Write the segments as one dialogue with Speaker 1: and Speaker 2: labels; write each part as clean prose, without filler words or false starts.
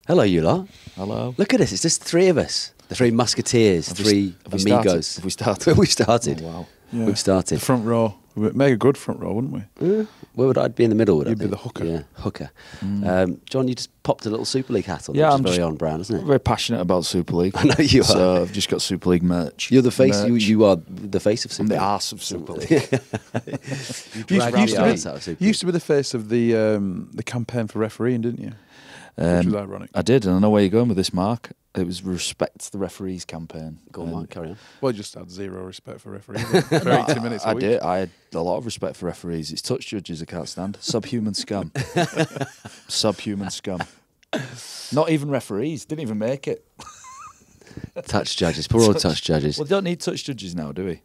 Speaker 1: Hello, you lot.
Speaker 2: Hello.
Speaker 1: Look at us. It's just three of us. The three musketeers, three amigos.
Speaker 2: Have we started?
Speaker 1: We've started.
Speaker 2: Oh, wow.
Speaker 3: Yeah.
Speaker 1: We've started.
Speaker 3: The front row. We'd make a good front row, wouldn't we?
Speaker 1: Where would I be in the middle?
Speaker 3: You'd be the hooker.
Speaker 1: Yeah, hooker. John, you just popped a little Super League hat on.
Speaker 2: Yeah,
Speaker 1: which
Speaker 2: I'm
Speaker 1: is very
Speaker 2: just
Speaker 1: on brand, isn't it?
Speaker 2: very passionate about Super League.
Speaker 1: I know you are.
Speaker 2: So I've just got Super League merch.
Speaker 1: You're the face.
Speaker 2: Merch.
Speaker 1: You are the face of Super
Speaker 2: I'm the
Speaker 1: League.
Speaker 2: arse of Super League.
Speaker 1: You
Speaker 3: You
Speaker 1: used
Speaker 3: you used to be the face of the campaign for refereeing, didn't you? Which was ironic.
Speaker 2: I did, and I know where you're going with this, Mark. It was Respect the Referees campaign.
Speaker 1: Go on, Mark, carry on.
Speaker 3: Well, you just had zero respect for referees for 80 minutes a
Speaker 2: I
Speaker 3: week.
Speaker 2: did. I had a lot of respect for referees. It's touch judges I can't stand. Subhuman scum. Subhuman scum. Not even referees. Didn't even make it.
Speaker 1: Touch judges. Poor old touch judges.
Speaker 2: Well, we don't need touch judges now, do we?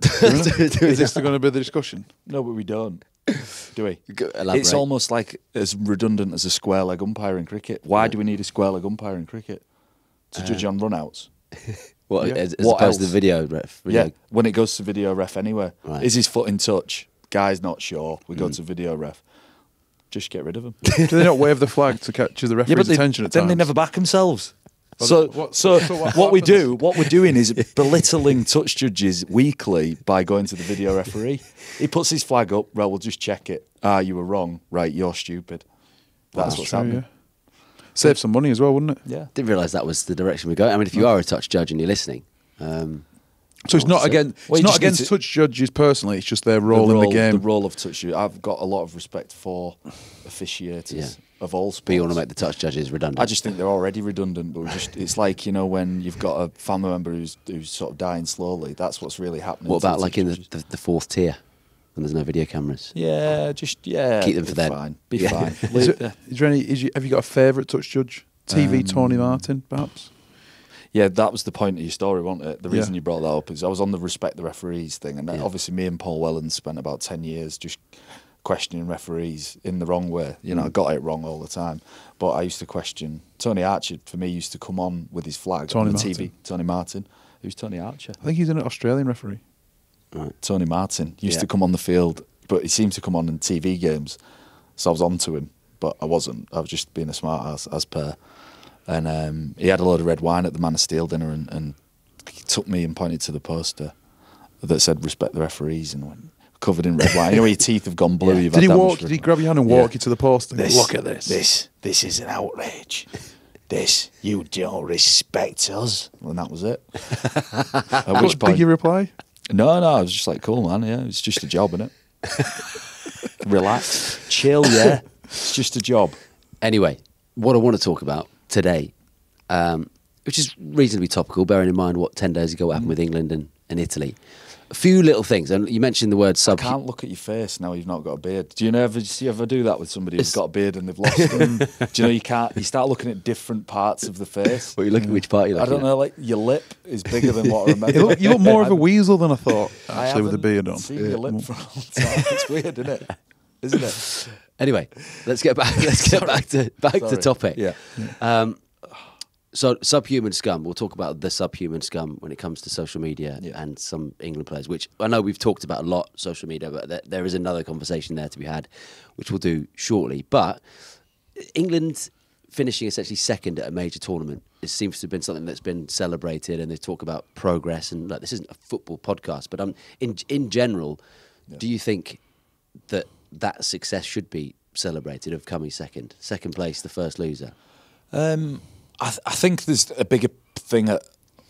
Speaker 3: Is this going to be the discussion?
Speaker 2: No, but we don't. Do we?
Speaker 1: Elaborate.
Speaker 2: It's almost like as redundant as a square leg umpire in cricket. Why do we need a square leg umpire in cricket? To judge on runouts?
Speaker 1: What,
Speaker 3: Yeah.
Speaker 1: as
Speaker 2: What
Speaker 1: opposed to
Speaker 2: else?
Speaker 1: the video ref.
Speaker 2: Yeah, when it goes to video ref anyway.
Speaker 1: Right.
Speaker 2: Is his foot in touch? Guy's not sure. We go to video ref. Just get rid of him.
Speaker 3: Do they not wave the flag to catch the referee's attention at
Speaker 2: then
Speaker 3: times?
Speaker 2: they never back themselves.
Speaker 3: Well,
Speaker 2: So
Speaker 3: what
Speaker 2: what we
Speaker 3: happens?
Speaker 2: what we're doing is belittling touch judges weekly by going to the video referee. He puts his flag up. Right, we'll just check it. Ah, you were wrong. Right, you're stupid. That's what's
Speaker 3: true,
Speaker 2: happening.
Speaker 3: yeah. Save some money as well, wouldn't it?
Speaker 2: Yeah.
Speaker 1: Didn't realise that was the direction we go. I mean, if you are a touch judge and you're listening,
Speaker 3: So it's not
Speaker 2: So-
Speaker 3: against
Speaker 2: Well,
Speaker 3: it's
Speaker 2: you
Speaker 3: not
Speaker 2: just need
Speaker 3: against
Speaker 2: to-
Speaker 3: touch judges personally. It's just their role in the game.
Speaker 2: The role of touch judge. I've got a lot of respect for officiators
Speaker 1: Yeah.
Speaker 2: of all sports.
Speaker 1: but you want to make the touch judges redundant.
Speaker 2: I just think they're already redundant, but it's like, you know, when you've got a family member who's sort of dying slowly, that's what's really happening.
Speaker 1: What
Speaker 2: to
Speaker 1: about
Speaker 2: the
Speaker 1: like in
Speaker 2: judges.
Speaker 1: the fourth tier when there's no video cameras?
Speaker 2: Yeah, just, yeah.
Speaker 1: Keep them for
Speaker 2: be
Speaker 1: them.
Speaker 2: Fine. Be
Speaker 1: Yeah.
Speaker 2: fine.
Speaker 3: Is there any? Have you got a favourite touch judge? TV Tony Martin, perhaps.
Speaker 2: Yeah, that was the point of your story, wasn't it? The reason
Speaker 3: Yeah.
Speaker 2: you brought that up is I was on the Respect the Referees thing, and
Speaker 1: Yeah.
Speaker 2: obviously me and Paul Wellens spent about 10 years just questioning referees in the wrong way. You know, I got it wrong all the time. But I used to question... Tony Archer, for me, used to come on with his flag
Speaker 3: Tony
Speaker 2: on the
Speaker 3: Martin.
Speaker 2: TV. Tony Martin. Who's Tony Archer?
Speaker 3: I think he's an Australian referee.
Speaker 2: Tony Martin used
Speaker 1: Yeah.
Speaker 2: to come on the field, but he seemed to come on in TV games. So I was on to him, but I wasn't. I was just being a smart ass, as per. And he had a load of red wine at the Man of Steel dinner and he took me and pointed to the poster that said "Respect the Referees" and went, covered in red wine. You know, your teeth have gone blue.
Speaker 1: Yeah.
Speaker 2: You've
Speaker 3: Did
Speaker 2: had
Speaker 3: he
Speaker 2: that
Speaker 3: walk?
Speaker 2: much
Speaker 3: Did
Speaker 2: red
Speaker 3: he
Speaker 2: wine.
Speaker 3: grab your hand and walk you to the poster? Look at this.
Speaker 2: This is an outrage. This, you don't respect us. And that was it. At which
Speaker 3: Did
Speaker 2: point,
Speaker 3: you reply?
Speaker 2: no, I was just like, cool, man. Yeah, it's just a job, innit? Relax, chill, yeah. It's just a job.
Speaker 1: Anyway, what I want to talk about today, which is reasonably topical, bearing in mind what 10 days ago happened with England and Italy. A few little things, and you mentioned the word
Speaker 2: I
Speaker 1: sub.
Speaker 2: can't look at your face now you've not got a beard. Do you ever do that with somebody who's got a beard and they've lost it? Do you know you can't? You start looking at different parts of the face.
Speaker 1: What are you looking? Which part are you
Speaker 2: I
Speaker 1: looking
Speaker 2: don't know, like your lip is bigger than what I remember.
Speaker 3: You look more of a weasel than I thought,
Speaker 2: I
Speaker 3: actually, with the
Speaker 2: haven't
Speaker 3: beard on.
Speaker 2: seen your lip for a long time. It's weird, isn't it? Isn't it?
Speaker 1: at? Anyway, let's get back. Let's get back to
Speaker 2: Sorry.
Speaker 1: topic.
Speaker 2: Yeah.
Speaker 1: So subhuman scum. We'll talk about the subhuman scum when it comes to social media
Speaker 2: Yeah.
Speaker 1: and some England players, which I know we've talked about a lot, social media, but there is another conversation there to be had, which we'll do shortly. But England finishing essentially second at a major tournament, it seems to have been something that's been celebrated, and they talk about progress. And like, this isn't a football podcast, but in general, do you think that success should be celebrated of coming second place, the first loser?
Speaker 2: I think there's a bigger thing at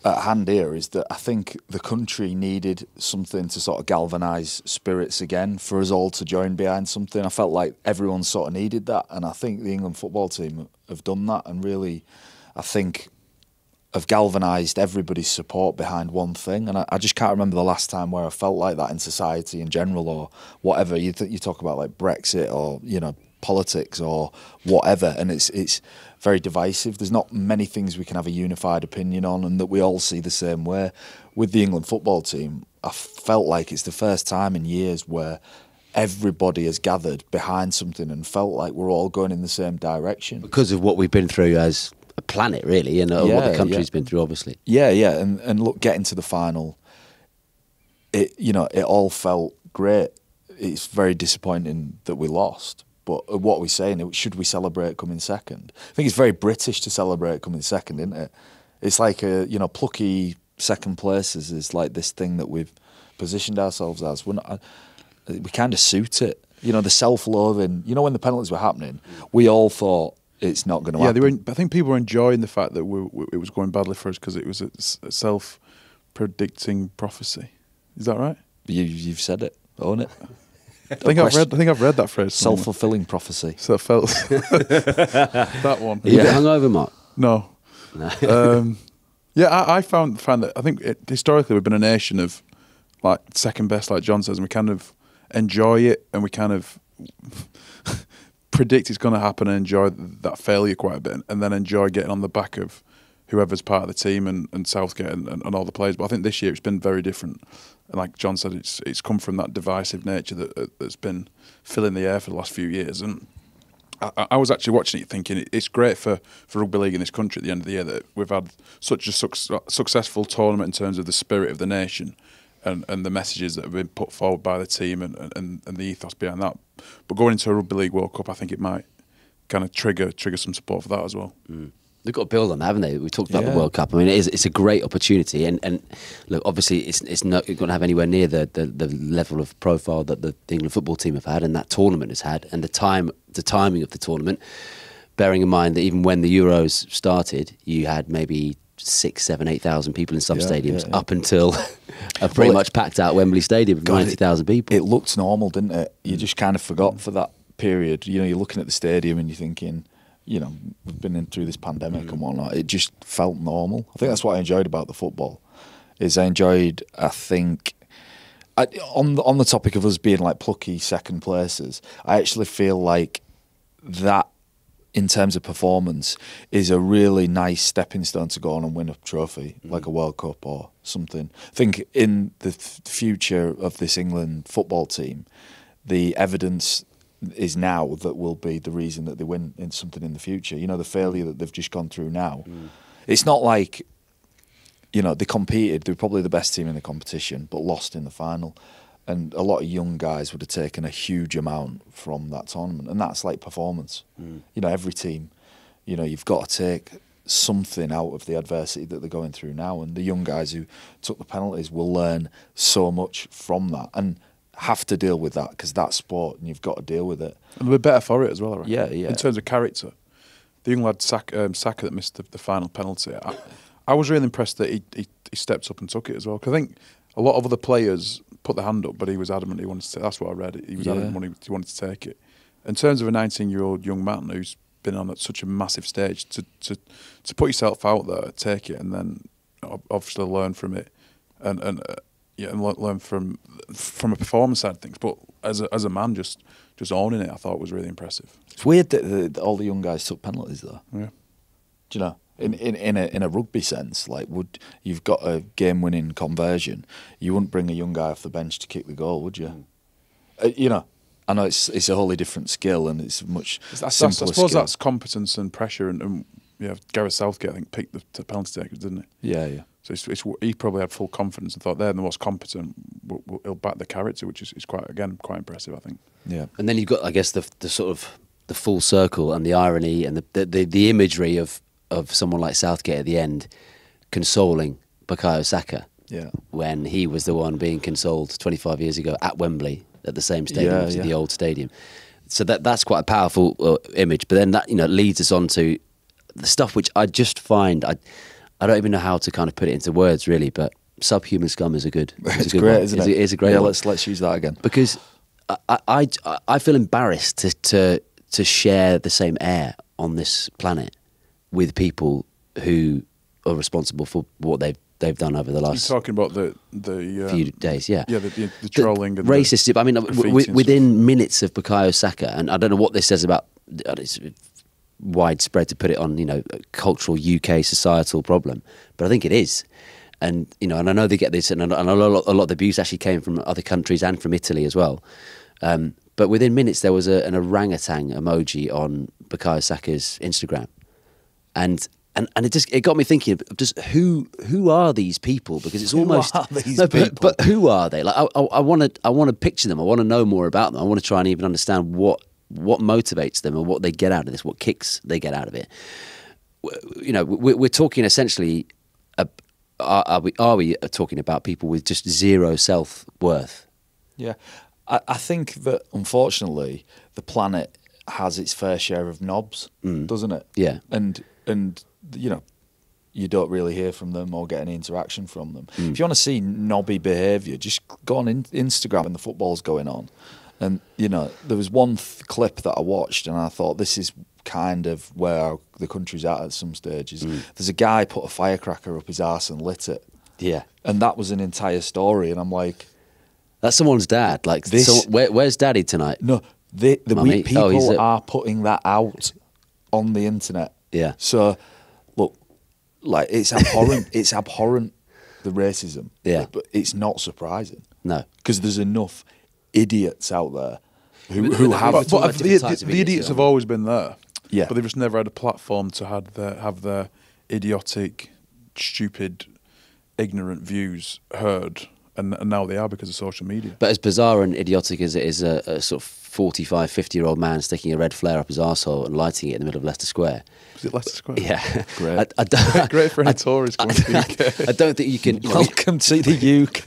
Speaker 2: hand here is that I think the country needed something to sort of galvanise spirits again for us all to join behind something. I felt like everyone sort of needed that, and I think the England football team have done that, and really, I think, have galvanised everybody's support behind one thing. And I just can't remember the last time where I felt like that in society in general, or whatever. You talk about like Brexit or, you know, politics or whatever, and it's very divisive. There's not many things we can have a unified opinion on and that we all see the same way. With the England football team, I felt like it's the first time in years where everybody has gathered behind something and felt like we're all going in the same direction.
Speaker 1: Because of what we've been through as a planet, really, and what the country's been through, obviously.
Speaker 2: Yeah, and look, getting to the final, it all felt great. It's very disappointing that we lost, But what are we saying? Should we celebrate coming second? I think it's very British to celebrate coming second, isn't it? It's like plucky second places is like this thing that we've positioned ourselves as. We kind of suit it. The self-loathing. When the penalties were happening, we all thought it's not going to happen.
Speaker 3: I think people were enjoying the fact that it was going badly for us because it was a self-predicting prophecy. Is that right?
Speaker 2: You've said it. Own it.
Speaker 3: I think I've read that phrase.
Speaker 2: Self-fulfilling prophecy.
Speaker 3: So I felt that one.
Speaker 1: Are you a bit hungover, Mark?
Speaker 3: No. I found that I think historically we've been a nation of like second best, like John says, and we kind of enjoy it, and we kind of predict it's going to happen and enjoy that failure quite a bit, and then enjoy getting on the back of whoever's part of the team and Southgate and all the players. But I think this year it's been very different. And like John said, it's come from that divisive nature that's been filling the air for the last few years. And I was actually watching it thinking it's great for rugby league in this country at the end of the year that we've had such a successful tournament in terms of the spirit of the nation and the messages that have been put forward by the team and the ethos behind that. But going into a Rugby League World Cup, I think it might kind of trigger some support for that as well.
Speaker 1: Mm. They've got to build on that, haven't they? We talked about the World Cup. I mean, it's a great opportunity, and look, obviously, it's not going to have anywhere near the level of profile that the England football team have had, and that tournament has had, and the timing of the tournament. Bearing in mind that even when the Euros started, you had maybe 6,000, 7,000, 8,000 people in some stadiums up until a pretty much packed out Wembley Stadium with 90,000 people.
Speaker 2: It looked normal, didn't it? You just kind of forgot for that period. You're looking at the stadium and you're thinking, we've been in through this pandemic and whatnot. It just felt normal. I think that's what I enjoyed about the football. On the topic of us being like plucky second places, I actually feel like that, in terms of performance, is a really nice stepping stone to go on and win a trophy, like a World Cup or something. I think in the future of this England football team, the evidence is now that will be the reason that they win in something in the future. The failure that they've just gone through now. It's not like, they competed, they were probably the best team in the competition, but lost in the final. And a lot of young guys would have taken a huge amount from that tournament. And that's like performance. Every team, you've got to take something out of the adversity that they're going through now. And the young guys who took the penalties will learn so much from that. And have to deal with that because that's sport and you've got to deal with it.
Speaker 3: And we're better for it as well, I reckon.
Speaker 2: Yeah.
Speaker 3: In terms of character, the young lad Saka that missed the final penalty, I was really impressed that he stepped up and took it as well. Because I think a lot of other players put their hand up, but he was adamant he wanted to take it. That's what I read. He was adamant he wanted to take it. In terms of a 19-year-old young man who's been on at such a massive stage, to put yourself out there, take it, and then obviously learn from it, and learn from a performance side of things. But as a man, just owning it, I thought was really impressive.
Speaker 2: It's weird that all the young guys took penalties though.
Speaker 3: Yeah.
Speaker 2: Do you know? In a rugby sense, like you've got a game-winning conversion, you wouldn't bring a young guy off the bench to kick the goal, would you? I know it's a wholly different skill and it's much simpler
Speaker 3: I suppose
Speaker 2: skill.
Speaker 3: that's competence and pressure, and Gareth Southgate I think picked the penalty takers, didn't he?
Speaker 2: Yeah.
Speaker 3: So he probably had full confidence and thought they're the most competent. He'll back the character, which is quite impressive, I think.
Speaker 2: Yeah.
Speaker 1: And then you've got, I guess, the sort of the full circle and the irony and the imagery of someone like Southgate at the end consoling Bukayo Saka when he was the one being consoled 25 years ago at Wembley at the same stadium, as the old stadium. So that's quite a powerful image. But then that leads us on to the stuff which I just find I don't even know how to kind of put it into words really, but subhuman scum is a good.
Speaker 2: It's great,
Speaker 1: one.
Speaker 2: Isn't it?
Speaker 1: It's a great.
Speaker 2: Yeah,
Speaker 1: one.
Speaker 2: let's use that again
Speaker 1: because I feel embarrassed to share the same air on this planet with people who are responsible for what they've done over the last.
Speaker 3: You're talking about the
Speaker 1: few days,
Speaker 3: the trolling, and
Speaker 1: racist. I mean, within minutes of Bukayo Saka, and I don't know what this says about. It's widespread to put it on, a cultural UK societal problem, but I think it is. And and I know they get this, and a lot of the abuse actually came from other countries and from Italy as well. But within minutes, there was an orangutan emoji on Bukayo Saka's Instagram, and it got me thinking of just who are these people? Because it's almost but who are they? Like I want to picture them. I want to know more about them. I want to try and even understand what what motivates them and what they get out of this, what kicks they get out of it. You know, we're talking essentially. Are we talking about people with just zero self-worth?
Speaker 2: Yeah, I think that unfortunately the planet has its fair share of knobs, doesn't it?
Speaker 1: Yeah,
Speaker 2: and you know, you don't really hear from them or get any interaction from them. If you want to see knobby behaviour, just go on Instagram when the football's going on. And, you know, there was one clip that I watched and I thought this is kind of where the country's at some stages. There's a guy put a firecracker up his arse and lit it.
Speaker 1: yeah.
Speaker 2: And that was an entire story. And I'm like...
Speaker 1: That's someone's dad. Like, where's Daddy tonight?
Speaker 2: No,
Speaker 1: Mummy?
Speaker 2: people are putting that out on the internet.
Speaker 1: Yeah.
Speaker 2: So, look, like, it's abhorrent. It's abhorrent, the racism.
Speaker 1: Yeah.
Speaker 2: But it's not surprising.
Speaker 1: No.
Speaker 2: Because there's enough idiots out there who have...
Speaker 3: But
Speaker 1: talking about
Speaker 3: the
Speaker 1: different types of
Speaker 3: idiots
Speaker 1: idiots,
Speaker 3: have always been there.
Speaker 2: Yeah.
Speaker 3: But they've just never had a platform to have their idiotic, stupid, ignorant views heard. And now they are because of social media.
Speaker 1: But as bizarre and idiotic as it is, a sort of 45, 50-year-old man sticking a red flare up his arsehole and lighting it in the middle of Leicester Square.
Speaker 3: Was it Leicester Square?
Speaker 1: Yeah.
Speaker 2: Great.
Speaker 1: I don't,
Speaker 3: Great for any tourists coming to the UK.
Speaker 1: I don't think you can... You know,
Speaker 2: Welcome to the UK.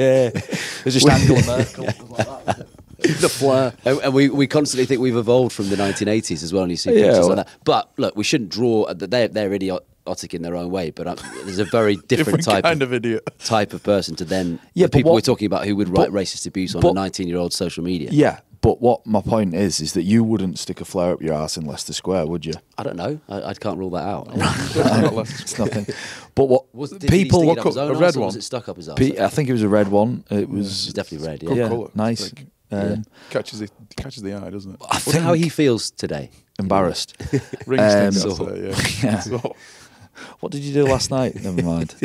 Speaker 2: There's just Angela Merkel. Like that. The flare.
Speaker 1: and we constantly think we've evolved from the 1980s as well, and you see
Speaker 2: Yeah,
Speaker 1: pictures
Speaker 2: well-
Speaker 1: like that. But look, we shouldn't draw... They're idiotic in their own way, but there's a very different type
Speaker 3: kind of idiot.
Speaker 1: type of person to then
Speaker 2: Yeah,
Speaker 1: the
Speaker 2: but
Speaker 1: people
Speaker 2: what-
Speaker 1: we're talking about who would write
Speaker 2: but-
Speaker 1: racist abuse on
Speaker 2: but-
Speaker 1: a 19-year-old social media.
Speaker 2: Yeah, but what my point is that you wouldn't stick a flare up your arse in Leicester Square, would you?
Speaker 1: I don't know. I can't rule that out.
Speaker 2: It's nothing. But what
Speaker 1: Did he
Speaker 2: people
Speaker 1: stick it
Speaker 2: look
Speaker 1: up his
Speaker 2: up
Speaker 1: own
Speaker 3: a red
Speaker 1: arse or
Speaker 3: one?
Speaker 1: Was it stuck up his arse?
Speaker 2: I think it was a red one. It
Speaker 1: It's
Speaker 2: was
Speaker 1: definitely red.
Speaker 3: Good
Speaker 1: Yeah.
Speaker 2: yeah,
Speaker 3: colour.
Speaker 2: nice.
Speaker 3: Like,
Speaker 1: Yeah.
Speaker 3: catches the eye, doesn't it?
Speaker 2: I
Speaker 1: Wonder how
Speaker 2: think
Speaker 1: he feels today.
Speaker 2: embarrassed.
Speaker 3: Rings things
Speaker 1: so-
Speaker 3: out today, yeah.
Speaker 2: Yeah.
Speaker 3: So-
Speaker 2: What did you do last night? Never mind.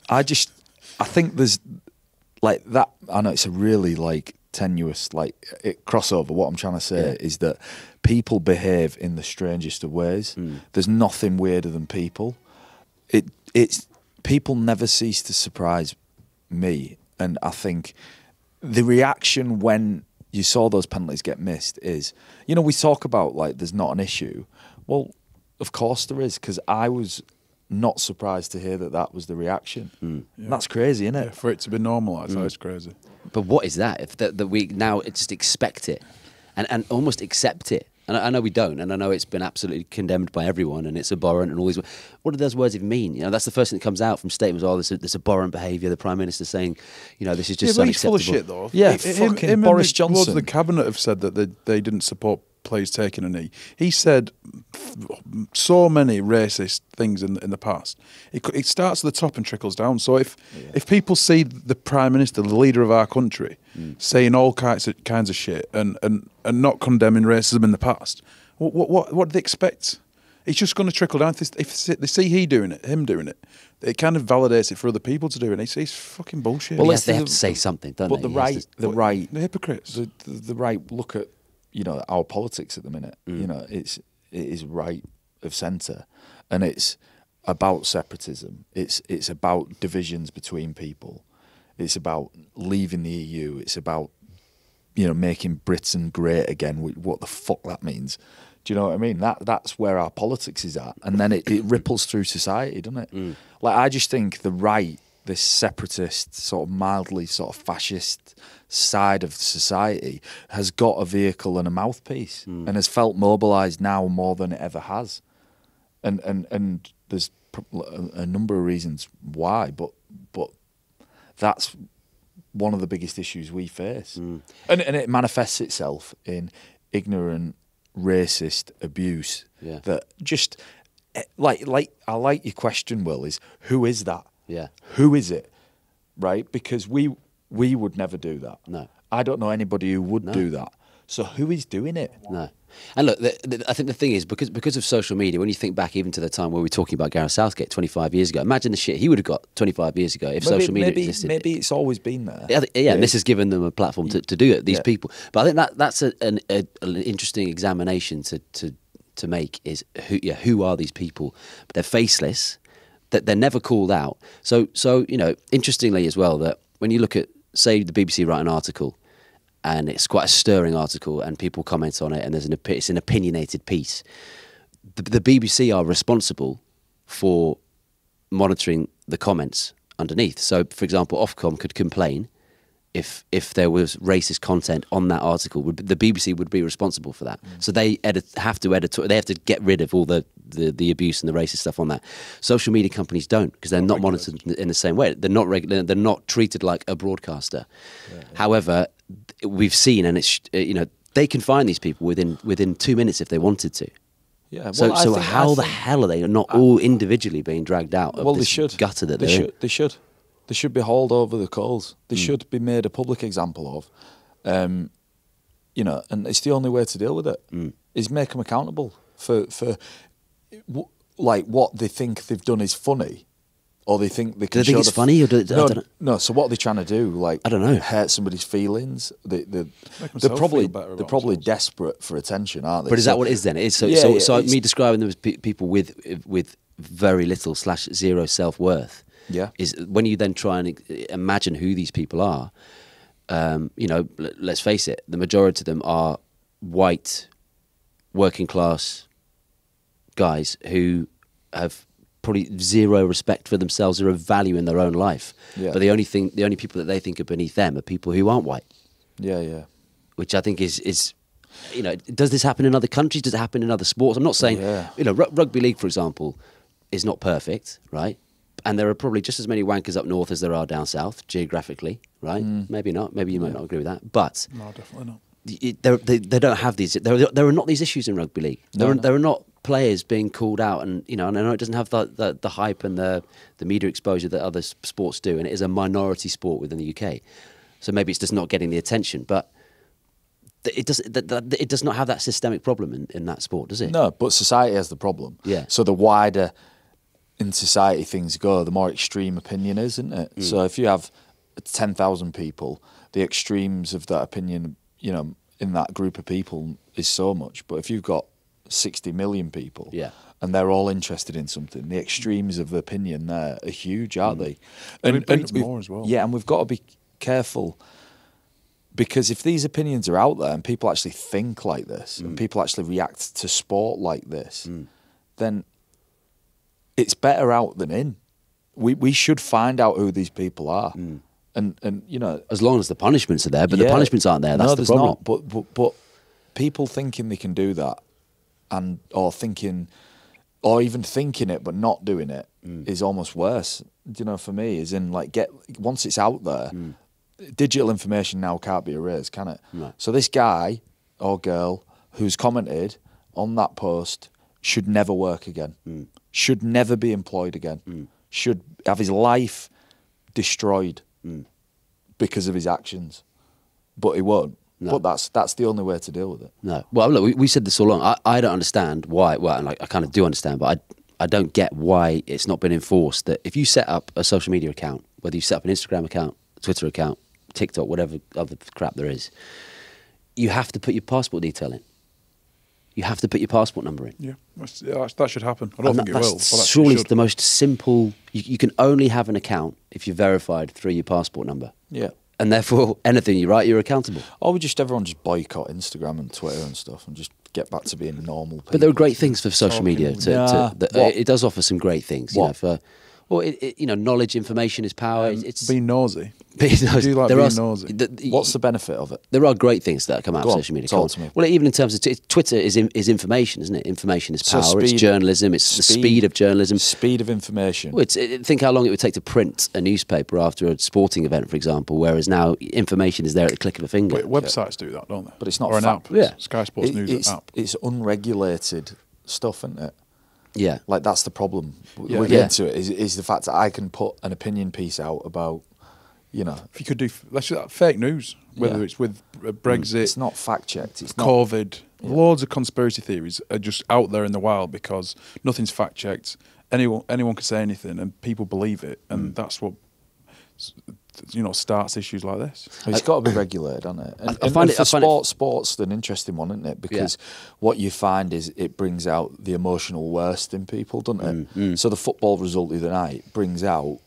Speaker 2: I think there's like that. I know it's a really like tenuous crossover. What I'm trying to say is that people behave in the strangest of ways. There's nothing weirder than people. It's people never cease to surprise me, and I think the reaction when you saw those penalties get missed is, you know, we talk about like there's not an issue. Well, of course there is, because I was not surprised to hear that was the reaction.
Speaker 3: Yeah.
Speaker 2: That's crazy, isn't it?
Speaker 3: Yeah, for it to be normalised, that is crazy.
Speaker 1: But what is that? If that we now just expect it and almost accept it. And I know we don't, and I know it's been absolutely condemned by everyone, and it's abhorrent and all these. What do those words even mean? You know, that's the first thing that comes out from statements. Oh, this abhorrent behaviour. The Prime Minister saying, you know, this is just
Speaker 3: Yeah, but he's full
Speaker 1: unacceptable.
Speaker 3: of shit, though.
Speaker 2: Yeah,
Speaker 3: Him
Speaker 2: fucking
Speaker 3: and
Speaker 2: Boris
Speaker 3: the Lords of
Speaker 2: Johnson.
Speaker 3: the Cabinet have said that they didn't support players taking a knee. He said so many racist things in the past. It starts at the top and trickles down. So if people see the Prime Minister, the leader of our country, saying all kinds of shit and not condemning racism in the past, what do they expect? It's just going to trickle down. If they see him doing it, it kind of validates it for other people to do it. It's fucking bullshit.
Speaker 1: Well,
Speaker 2: Well,
Speaker 1: they have to say something, don't
Speaker 2: But
Speaker 1: they?
Speaker 2: the right,
Speaker 3: the hypocrites.
Speaker 2: the right look at, you know, our politics at the minute. You know, it is right of centre, and it's about separatism. It's about divisions between people. It's about leaving the EU. It's about, you know, making Britain great again. What the fuck that means? Do you know what I mean? That's where our politics is at, and then it ripples through society, doesn't it? Like, I just think the right, this separatist, sort of mildly sort of fascist side of society, has got a vehicle and a mouthpiece, and has felt mobilised now more than it ever has. And there's a number of reasons why, but that's one of the biggest issues we face, and it manifests itself in ignorant, racist abuse.
Speaker 1: Yeah.
Speaker 2: That just like I like your question, Will, is who is that?
Speaker 1: Yeah.
Speaker 2: Who is it? Right? Because we would never do that.
Speaker 1: No.
Speaker 2: I don't know anybody who would do that. So who is doing it?
Speaker 1: No. And look, I think the thing is, because of social media, when you think back even to the time where we were talking about Gareth Southgate 25 years ago, imagine the shit he would have got 25 years ago if social media existed.
Speaker 2: Maybe it's always been there.
Speaker 1: Yeah, and this has given them a platform to do it, these
Speaker 2: Yeah.
Speaker 1: people. But I think that's an interesting examination to make is who are these people? They're faceless, that they're never called out. So you know, interestingly as well, that when you look at, say, the BBC write an article, and it's quite a stirring article, and people comment on it, and it's an opinionated piece. The BBC are responsible for monitoring the comments underneath. So, for example, Ofcom could complain if there was racist content on that article. The BBC would be responsible for that. So they have to get rid of all the abuse and the racist stuff on that. Social media companies don't, because they're not monitored in the same way. They're not regulated. They're not treated like a broadcaster. However, we've seen, and it's they can find these people within 2 minutes if they wanted to.
Speaker 2: Yeah.
Speaker 1: So how the hell are they not all individually being dragged out of this gutter that they're in?
Speaker 2: They should. They should be hauled over the coals. They should be made a public example of. And it's the only way to deal with it, is make them accountable for like what they think they've done is funny, or they think they can.
Speaker 1: Do they think it's funny? Or
Speaker 2: no. So what are they trying to do? Like, I
Speaker 1: don't know.
Speaker 2: Hurt somebody's feelings? They're probably desperate for attention, aren't they?
Speaker 1: But is that what it is then? It is so me describing them as people with very little / zero self-worth.
Speaker 2: Yeah,
Speaker 1: is when you then try and imagine who these people are. Let's face it, the majority of them are white, working class guys who have probably zero respect for themselves, zero value in their own life.
Speaker 2: Yeah.
Speaker 1: But the only people that they think are beneath them are people who aren't white.
Speaker 2: Yeah.
Speaker 1: Which I think is does this happen in other countries? Does it happen in other sports? I'm not saying rugby league, for example, is not perfect, right? And there are probably just as many wankers up north as there are down south, geographically, right? Maybe not. Maybe you might not agree with that. But
Speaker 3: no, definitely not.
Speaker 1: They don't have these. There are not these issues in rugby league. There are not players being called out, and I know it doesn't have the hype and the media exposure that other sports do, and it is a minority sport within the UK. So maybe it's just not getting the attention, but it does not have that systemic problem in that sport, does it?
Speaker 2: No, but society has the problem.
Speaker 1: Yeah.
Speaker 2: So the wider in society things go, the more extreme opinion is, isn't it? So if you have 10,000 people, the extremes of that opinion, in that group of people is so much. But if you've got 60 million people, and they're all interested in something, the extremes of opinion there are huge, aren't they?
Speaker 3: And it breeds more as well.
Speaker 2: Yeah, and we've got to be careful, because if these opinions are out there and people actually think like this, and people actually react to sport like this, then it's better out than in. We should find out who these people are, and
Speaker 1: as long as the punishments are there, but the punishments aren't there. That's the problem.
Speaker 2: Not. But people thinking they can do that, or even thinking it but not doing it is almost worse. For me, is in once it's out there, digital information now can't be erased, can it?
Speaker 1: No.
Speaker 2: So this guy or girl who's commented on that post should never work again. Should never be employed again. Should have his life destroyed because of his actions. But he won't. No. But that's the only way to deal with it.
Speaker 1: No. Well, look, we said this all along. I don't understand why. Well, I kind of do understand, but I don't get why it's not been enforced that if you set up a social media account, whether you set up an Instagram account, Twitter account, TikTok, whatever other crap there is, you have to put your passport detail in. You have to put your passport number in.
Speaker 3: Yeah, that should happen. I don't think it will.
Speaker 1: Surely it's the most simple. You can only have an account if you're verified through your passport number.
Speaker 2: Yeah.
Speaker 1: And therefore, anything you write, you're accountable.
Speaker 2: Or would everyone just boycott Instagram and Twitter and stuff and just get back to being normal people?
Speaker 1: But there are great things for social media. It does offer some great things. Knowledge, information is power. It's
Speaker 3: being nosy.
Speaker 1: Being nosy.
Speaker 3: Do you like being nosy?
Speaker 2: What's the benefit of it?
Speaker 1: There are great things that come out of social media.
Speaker 2: Talk to me.
Speaker 1: Well, even in terms of Twitter is information, isn't it? Information is power. It's journalism. It's the speed of journalism.
Speaker 2: Speed of information.
Speaker 1: Well, think how long it would take to print a newspaper after a sporting event, for example, whereas now information is there at the click of a finger.
Speaker 3: But websites do that, don't they?
Speaker 2: But it's not
Speaker 3: or an app.
Speaker 1: Yeah.
Speaker 3: Sky Sports News app.
Speaker 2: It's unregulated stuff, isn't it?
Speaker 1: Yeah.
Speaker 2: That's the problem. We're getting to it, is the fact that I can put an opinion piece out about,
Speaker 3: If you could do, let's do that, fake news, whether it's with Brexit.
Speaker 2: It's not fact-checked. It's
Speaker 3: COVID. Loads of conspiracy theories are just out there in the wild because nothing's fact-checked. Anyone can say anything and people believe it. And that's what, starts issues like this.
Speaker 2: It's got to be regulated, hasn't it?
Speaker 1: I find
Speaker 2: sport's an interesting one, isn't it? Because what you find is it brings out the emotional worst in people, doesn't it? So the football result the other night brings out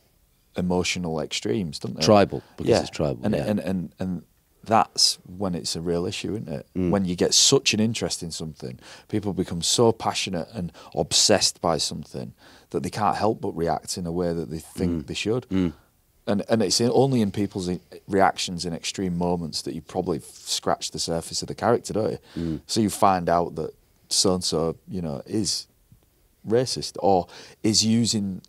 Speaker 2: emotional extremes, doesn't it?
Speaker 1: Tribal, because it's tribal.
Speaker 2: And that's when it's a real issue, isn't it? When you get such an interest in something, people become so passionate and obsessed by something that they can't help but react in a way that they think they should. And it's only in people's reactions in extreme moments that you probably scratch the surface of the character, don't you? So you find out that so-and-so, you know, is racist or is using,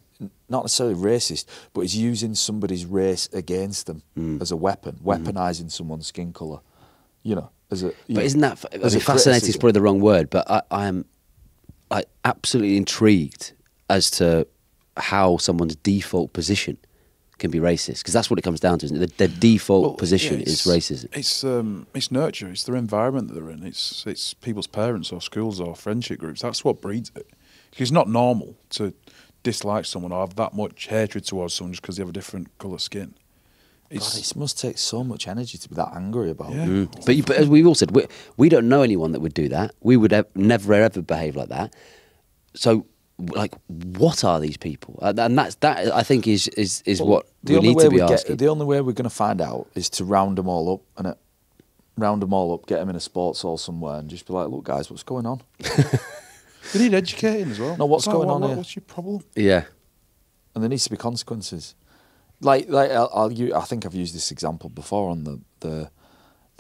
Speaker 2: not necessarily racist, but is using somebody's race against them as a weapon, weaponising someone's skin colour, you know.
Speaker 1: But isn't that, fascinating is probably the wrong word, but I'm absolutely intrigued as to how someone's default position can be racist, because that's what it comes down to, isn't it? The default position is racism.
Speaker 3: It's nurture. It's their environment that they're in. It's people's parents or schools or friendship groups. That's what breeds it. It's not normal to dislike someone or have that much hatred towards someone just because they have a different colour skin.
Speaker 2: God, it must take so much energy to be that angry about it.
Speaker 1: Mm. But as we've all said, we don't know anyone that would do that. We would never ever behave like that. So, like, what are these people? And that I think is what we need to be asking.
Speaker 2: The only way we're going to find out is to round them all up and get them in a sports hall somewhere and just be like, look, guys, what's going on?
Speaker 3: They need educating as well.
Speaker 2: No, what's going on here?
Speaker 3: What's your problem?
Speaker 1: Yeah.
Speaker 2: And there needs to be consequences. I think I've used this example before on the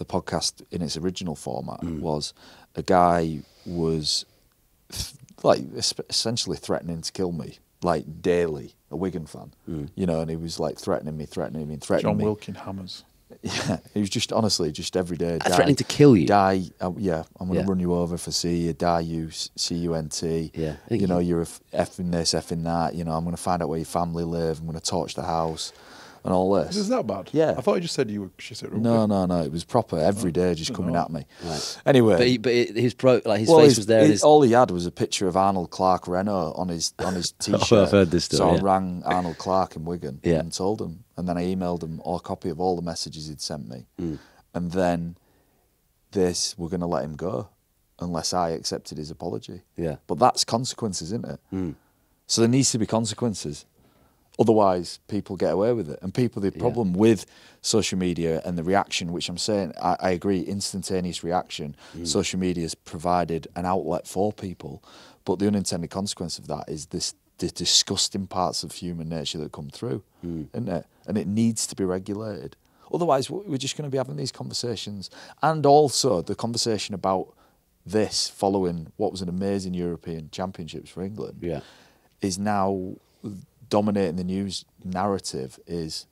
Speaker 2: podcast in its original format. Was a guy was essentially threatening to kill me, like daily, a Wigan fan, you know, and he was like threatening me.
Speaker 3: John Wilkin Hammers.
Speaker 2: Yeah, he was just honestly just every day
Speaker 1: threatening to kill you.
Speaker 2: Die, yeah, I'm going to run you over for you. Die, you CUNT.
Speaker 1: Yeah,
Speaker 2: you know, you're effing this, effing that. You know, I'm going to find out where your family live. I'm going to torch the house. And all this.
Speaker 3: Is that bad?
Speaker 2: Yeah.
Speaker 3: I thought you just said you were shit at rugby.
Speaker 2: No. It was proper every day, just coming at me. Right. Anyway,
Speaker 1: but his face was there.
Speaker 2: All he had was a picture of Arnold Clark Renault on his T-shirt.
Speaker 1: Oh, I've heard this story.
Speaker 2: So I rang Arnold Clark in Wigan and told him, and then I emailed him a copy of all the messages he'd sent me, and then we're going to let him go unless I accepted his apology.
Speaker 1: Yeah.
Speaker 2: But that's consequences, isn't it? So there needs to be consequences. Otherwise, people get away with it. And the problem with social media and the reaction, which I'm saying, I agree, instantaneous reaction, social media has provided an outlet for people. But the unintended consequence of that is the disgusting parts of human nature that come through, isn't it? And it needs to be regulated. Otherwise, we're just going to be having these conversations. And also the conversation about this following what was an amazing European Championships for England is now dominating the news narrative is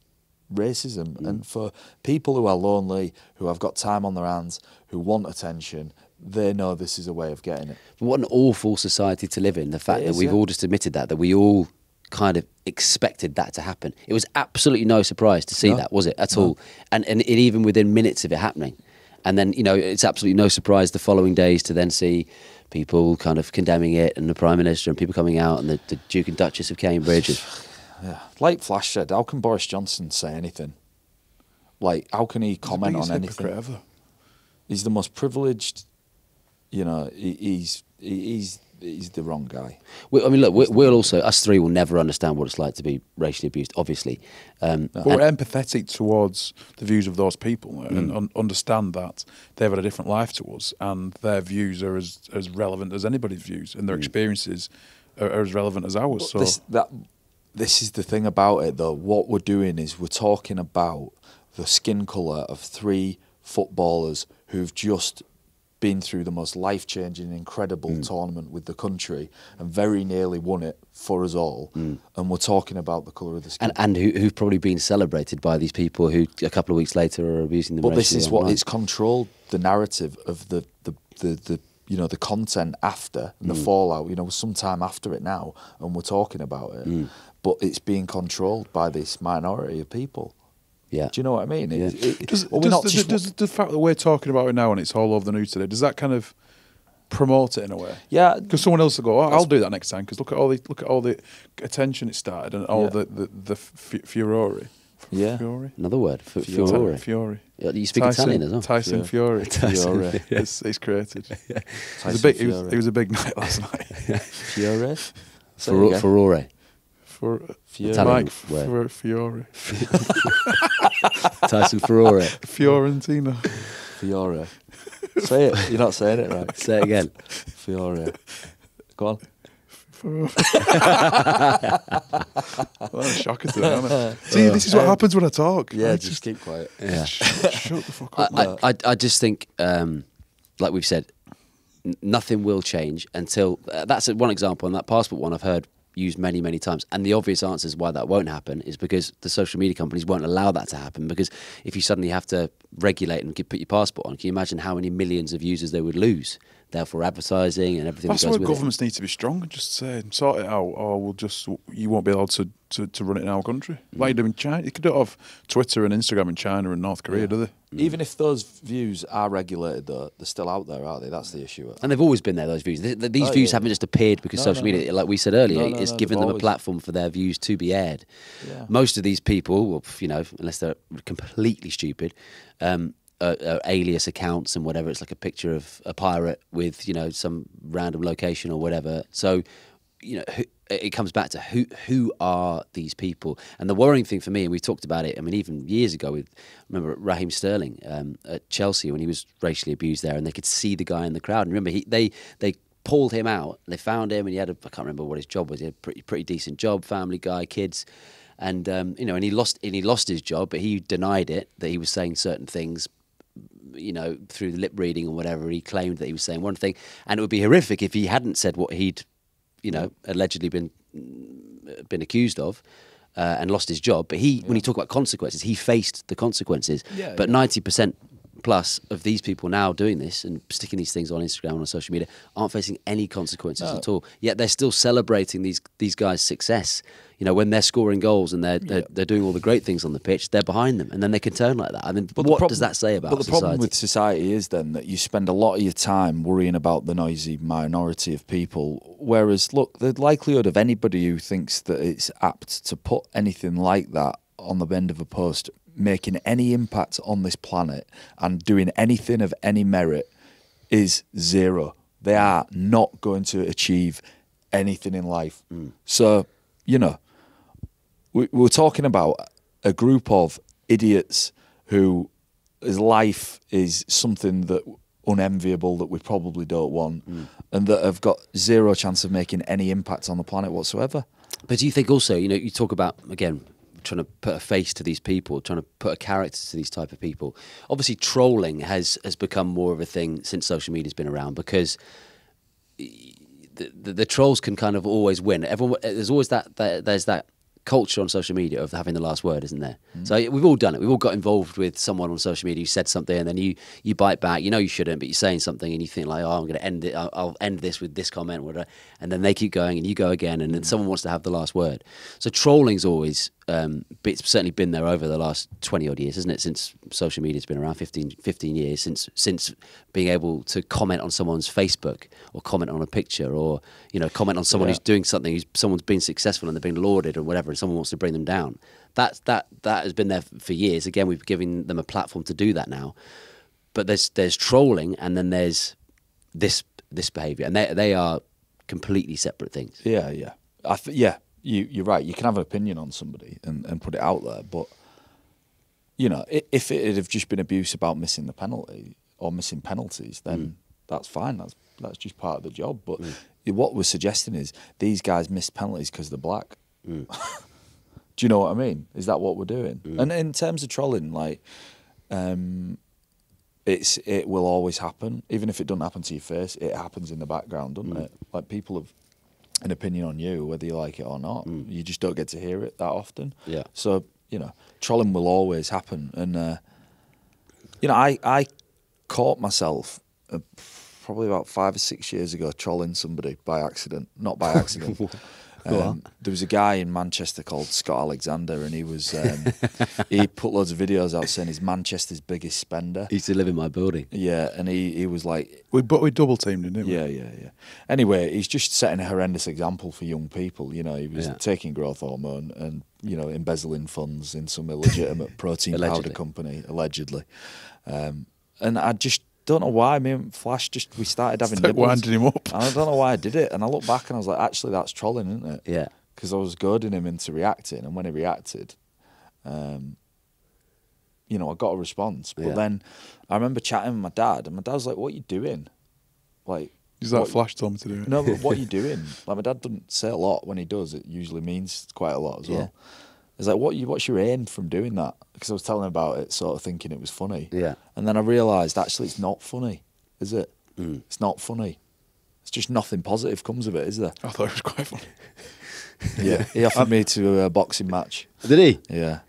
Speaker 2: racism. And for people who are lonely, who have got time on their hands, who want attention, they know this is a way of getting it.
Speaker 1: What an awful society to live in. The fact that we've all just admitted that we all kind of expected that to happen. It was absolutely no surprise to see that, was it, at all? And even within minutes of it happening. And then, you know, it's absolutely no surprise the following days to then see people kind of condemning it, and the Prime Minister and people coming out, and the Duke and Duchess of Cambridge.
Speaker 2: Yeah, like Flash said, how can Boris Johnson say anything? Like, how can he comment on anything?
Speaker 3: Ever.
Speaker 2: He's the most privileged. You know, he's the wrong guy.
Speaker 1: I mean, look, we'll also, us three will never understand what it's like to be racially abused, obviously.
Speaker 3: But we're empathetic towards the views of those people and understand that they've had a different life to us, and their views are as relevant as anybody's views, and their experiences are as relevant as ours.
Speaker 2: But
Speaker 3: so
Speaker 2: this is the thing about it, though. What we're doing is we're talking about the skin colour of 3 footballers who've just been through the most life-changing, incredible tournament with the country and very nearly won it for us all. And we're talking about the colour of the skin.
Speaker 1: And who've probably been celebrated by these people who a couple of weeks later are abusing them.
Speaker 2: But this is what it's controlled the narrative of the you know, the content after and the fallout. You know, sometime after it now, and we're talking about it. But it's being controlled by this minority of people.
Speaker 1: Yeah.
Speaker 2: Do you know what I mean?
Speaker 1: Yeah.
Speaker 3: Does the fact that we're talking about it now and it's all over the news today, does that kind of promote it in a way?
Speaker 2: Yeah.
Speaker 3: Because someone else will go, I'll do that next time. Because look at all the attention it started and all the furore.
Speaker 2: Yeah.
Speaker 3: Fury.
Speaker 1: Another word. Furore.
Speaker 3: Fury.
Speaker 1: You speak Italian as well.
Speaker 3: Tyson Fury.
Speaker 2: Fiore.
Speaker 3: He's created.
Speaker 2: Tyson
Speaker 3: It was a big night last night.
Speaker 2: Fiore.
Speaker 1: Furore.
Speaker 3: For
Speaker 2: Fiore.
Speaker 3: Mike
Speaker 1: word.
Speaker 3: Fiore.
Speaker 1: Tyson Furore.
Speaker 3: Fiorentina.
Speaker 2: Fiore. Say it. You're not saying it right.
Speaker 1: Say it again.
Speaker 2: Fiore. Go on.
Speaker 3: What a shocker to them, isn't it? See, this is what happens when I talk.
Speaker 2: Yeah,
Speaker 3: I
Speaker 2: just keep quiet.
Speaker 1: Yeah.
Speaker 3: shut the fuck up. man.
Speaker 1: I just think, like we've said, nothing will change until that's one example, and that passport one I've heard used many, many times. And the obvious answer is why that won't happen is because the social media companies won't allow that to happen. Because if you suddenly have to regulate and put your passport on, can you imagine how many millions of users they would lose? Therefore, advertising and everything.
Speaker 3: That's
Speaker 1: that
Speaker 3: why
Speaker 1: goes with
Speaker 3: governments need to be strong and just say, sort it out, or you won't be allowed to run it in our country. Like you do in China. You don't have Twitter and Instagram in China and North Korea, do they?
Speaker 2: Even if those views are regulated, though, they're still out there, aren't they? That's the issue.
Speaker 1: And they've always been there, those views. These views haven't just appeared because social media, like we said earlier, it's given them a platform for their views to be aired.
Speaker 2: Yeah.
Speaker 1: Most of these people, well, unless they're completely stupid, alias accounts and whatever. It's like a picture of a pirate with, some random location or whatever. So, it comes back to who are these people? And the worrying thing for me, and we talked about it, I mean, even years ago I remember Raheem Sterling at Chelsea when he was racially abused there, and they could see the guy in the crowd. And remember, they pulled him out, and they found him, and he had I can't remember what his job was. He had a pretty decent job, family guy, kids. And, and he lost his job, but he denied it, that he was saying certain things, through the lip reading or whatever. He claimed that he was saying one thing, and it would be horrific if he hadn't said what he'd, allegedly been accused of, and lost his job. But when he talked about consequences, he faced the consequences. But 90% plus of these people now doing this and sticking these things on Instagram and on social media aren't facing any consequences at all. Yet they're still celebrating these guys' success. When they're scoring goals and they're doing all the great things on the pitch, they're behind them, and then they can turn like that. I mean, what does that say about society?
Speaker 2: But the problem with society is then that you spend a lot of your time worrying about the noisy minority of people, whereas, look, the likelihood of anybody who thinks that it's apt to put anything like that on the end of a post making any impact on this planet and doing anything of any merit is zero. They are not going to achieve anything in life. So, we're talking about a group of idiots whose life is something that unenviable that we probably don't want, and that have got zero chance of making any impact on the planet whatsoever.
Speaker 1: But do you think also, you talk about, again, trying to put a face to these people, trying to put a character to these type of people. Obviously, trolling has become more of a thing since social media's been around, because the trolls can kind of always win. There's always there's that culture on social media of having the last word, isn't there? So we've all done it. We've all got involved with someone on social media who said something, and then you bite back. You shouldn't, but you're saying something, and you think like, I'm going to end it. I'll end this with this comment, or whatever. And then they keep going, and you go again, and then someone wants to have the last word. So trolling's always it's certainly been there over the last 20 odd years, isn't it? Since social media's been around, 15 years, since being able to comment on someone's Facebook, or comment on a picture, or comment on someone who's doing something, someone's been successful and they're being lauded or whatever, and someone wants to bring them down. That has been there for years. Again, we've given them a platform to do that now. But there's trolling, and then there's this behaviour, and they are completely separate things.
Speaker 2: Yeah. You're right. You can have an opinion on somebody and put it out there, but if it had just been abuse about missing the penalty or missing penalties, then that's fine. That's just part of the job. But what we're suggesting is these guys missed penalties because they're black. Do you know what I mean? Is that what we're doing? And in terms of trolling, like, it will always happen. Even if it doesn't happen to your face, it happens in the background, doesn't it? Like, people have an opinion on you, whether you like it or not. You just don't get to hear it that often. Yeah. So, trolling will always happen. And, I caught myself probably about 5 or 6 years ago trolling somebody by accident. Not by accident. There was a guy in Manchester called Scott Alexander, and he was he put loads of videos out saying he's Manchester's biggest spender.
Speaker 1: He used to live in my building.
Speaker 2: Yeah, and he was like...
Speaker 3: we double teamed him, didn't we?
Speaker 2: Yeah. Anyway, he's just setting a horrendous example for young people. He was taking growth hormone and, embezzling funds in some illegitimate protein powder company, allegedly. And I just... don't know why. Me and Flash we started having nibbles.
Speaker 3: Winding him up.
Speaker 2: And I don't know why I did it. And I look back and I was like, actually, that's trolling, isn't it?
Speaker 1: Yeah.
Speaker 2: because I was goading him into reacting, and when he reacted, you know, I got a response. But then I remember chatting with my dad, and my dad was like, "What are you doing?" Like,
Speaker 3: Is that Flash told me to do it?
Speaker 2: no, but what are you doing? Like, my dad doesn't say a lot. When he does, it usually means quite a lot as well. He's like, what's your aim from doing that? Because I was telling him about it, sort of thinking it was funny.
Speaker 1: Yeah.
Speaker 2: And then I realised, actually, it's not funny, is it? It's not funny. It's just nothing positive comes of it, is there?
Speaker 3: I thought it was quite funny.
Speaker 2: Yeah. He offered me to a boxing match.
Speaker 1: Did he?
Speaker 2: Yeah.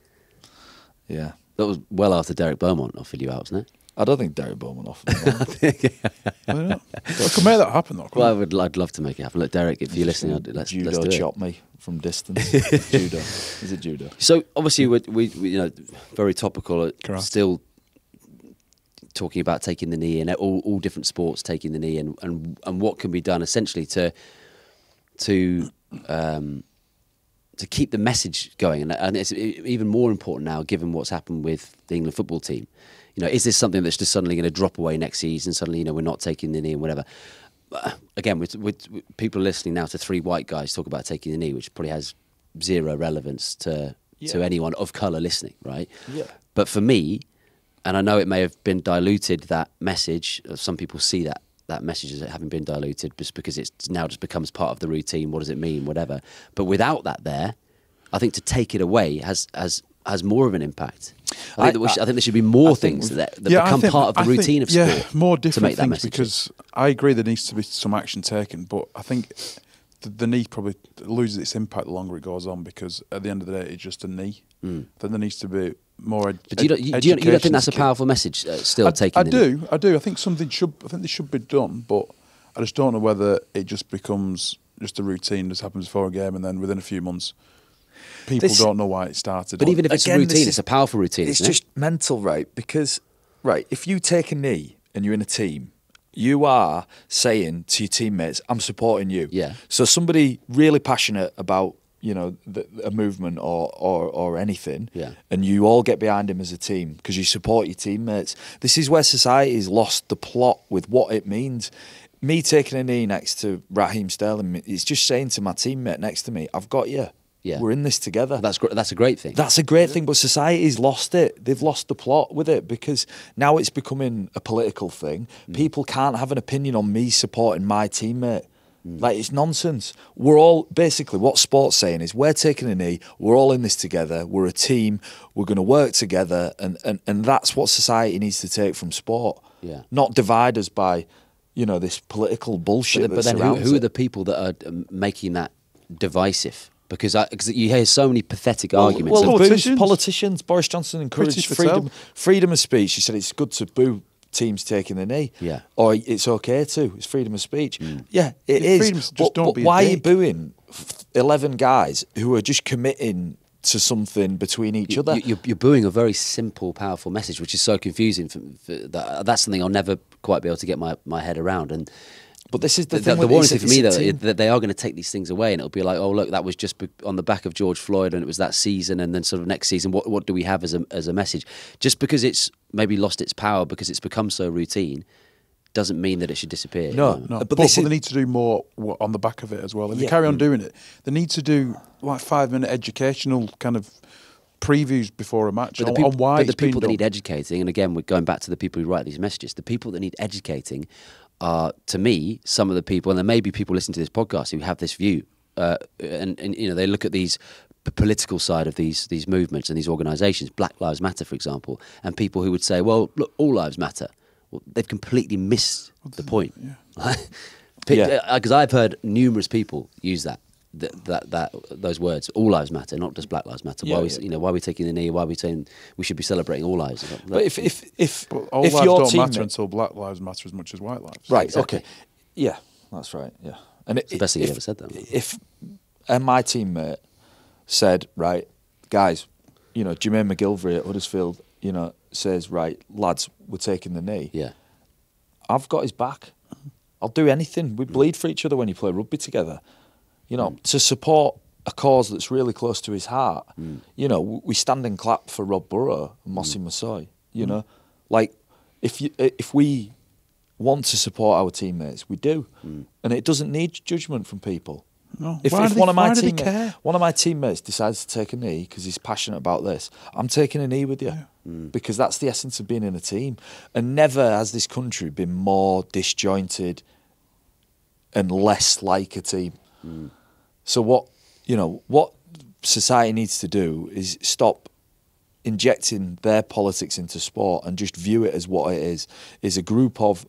Speaker 2: Yeah.
Speaker 1: That was well after Derek Beaumont offered you out, wasn't it?
Speaker 2: I don't think Derek Bowman offered me that.
Speaker 3: I don't know. I could make that happen, though.
Speaker 1: Well, I'd love to make it happen. Look, Derek, if you're listening, let's
Speaker 2: Judo
Speaker 1: do it.
Speaker 2: chop me from distance. Judo. Is it judo?
Speaker 1: So obviously, we you know, very topical.
Speaker 3: Correct.
Speaker 1: Still talking about taking the knee, and all different sports taking the knee, and what can be done essentially to keep the message going. And it's even more important now, given what's happened with the England football team. You know, is this something that's just suddenly going to drop away next season? Suddenly, you know, we're not taking the knee and whatever. Again, with people listening now to three white guys talk about taking the knee, which probably has zero relevance to anyone of colour listening, right?
Speaker 2: Yeah.
Speaker 1: But for me, and I know it may have been diluted, that message, some people see that message as having been diluted just because it's now just becomes part of the routine. What does it mean? Whatever. But without that there, I think to take it away has more of an impact. I think there should be more things that become part of the routine of sport.
Speaker 3: Yeah, more different
Speaker 1: to make that
Speaker 3: things,
Speaker 1: message.
Speaker 3: because I agree there needs to be some action taken, but I think the knee probably loses its impact the longer it goes on, because at the end of the day, it's just a knee. Then there needs to be more.
Speaker 1: But you don't think that's a powerful message? Still taking.
Speaker 3: I do. I think something should. I think this should be done, but I just don't know whether it just becomes just a routine, just happens before a game, and then within a few months, people don't know why it started.
Speaker 1: But even if it's a routine, it's a powerful routine.
Speaker 2: It's
Speaker 1: isn't
Speaker 2: just mental, right? Because, if you take a knee and you're in a team, you are saying to your teammates, "I'm supporting you."
Speaker 1: Yeah.
Speaker 2: So somebody really passionate about, you know, a movement or anything, and you all get behind him as a team because you support your teammates. This is where society's lost the plot with what it means. Me taking a knee next to Raheem Sterling, it's just saying to my teammate next to me, "I've got you.
Speaker 1: Yeah.
Speaker 2: We're in this together."
Speaker 1: That's a great thing.
Speaker 2: That's a great thing, but society's lost it. They've lost the plot with it because now it's becoming a political thing. People can't have an opinion on me supporting my teammate. Like, it's nonsense. We're all, basically, what sport's saying is, we're taking a knee, we're all in this together, we're a team, we're going to work together, and that's what society needs to take from sport.
Speaker 1: Yeah.
Speaker 2: Not divide us by, you know, this political bullshit.
Speaker 1: But then who are the people that are making that divisive? Because you hear so many pathetic arguments.
Speaker 2: Well,
Speaker 3: Politicians.
Speaker 2: Politicians. Boris Johnson encouraged freedom of speech. He said it's good to boo teams taking the knee.
Speaker 1: Yeah.
Speaker 2: Or it's okay to. It's freedom of speech. Yeah, it is.
Speaker 3: Freedom, just don't be a
Speaker 2: why are you
Speaker 3: dick.
Speaker 2: booing 11 guys who are just committing to something between each other?
Speaker 1: You're booing a very simple, powerful message, which is so confusing. That's something I'll never quite be able to get my head around. But
Speaker 2: this is the thing.
Speaker 1: The warning for me, though, is that they are going to take these things away, and it'll be like, oh, look, that was just on the back of George Floyd, and it was that season, and then sort of next season, what do we have as a message? Just because it's maybe lost its power because it's become so routine, doesn't mean that it should disappear.
Speaker 2: No,
Speaker 3: but they need to do more on the back of it as well. If they carry on doing it, they need to do like 5-minute educational kind of previews before a match on why
Speaker 1: but the
Speaker 3: it's being
Speaker 1: people that
Speaker 3: done.
Speaker 1: need educating, and again, we're going back to the people who write these messages, the people that need educating are, to me, some of the people, and there may be people listening to this podcast who have this view, and you know, they look at these political side of these movements and these organisations, Black Lives Matter, for example, and people who would say, well, look, all lives matter. Well, they've completely missed the point. Because I've heard numerous people use those words, all lives matter, not just Black Lives Matter. Why are we taking the knee? Why are we saying we should be celebrating all lives?
Speaker 2: But if
Speaker 3: all
Speaker 2: if
Speaker 3: lives
Speaker 2: your
Speaker 3: don't
Speaker 2: team
Speaker 3: matter until Black lives matter as much as white lives.
Speaker 2: Right.
Speaker 1: Exactly.
Speaker 2: Okay. Yeah, that's right. Yeah, and
Speaker 1: it's the best thing you ever said, though.
Speaker 2: If my teammate said, right, guys, you know, Jermaine McGilvery at Huddersfield, you know, says, right, lads, we're taking the knee.
Speaker 1: Yeah.
Speaker 2: I've got his back. I'll do anything. We bleed for each other when you play rugby together. You know, to support a cause that's really close to his heart. You know, we stand and clap for Rob Burrow and Mossy Masoi. You know, like if we want to support our teammates, we do, and it doesn't need judgment from people.
Speaker 3: No.
Speaker 2: If
Speaker 3: Why do
Speaker 2: one of my
Speaker 3: why do they care?
Speaker 2: teammates decides to take a knee because he's passionate about this, I'm taking a knee with you because that's the essence of being in a team. And never has this country been more disjointed and less like a team. So what society needs to do is stop injecting their politics into sport and just view it as what it is a group of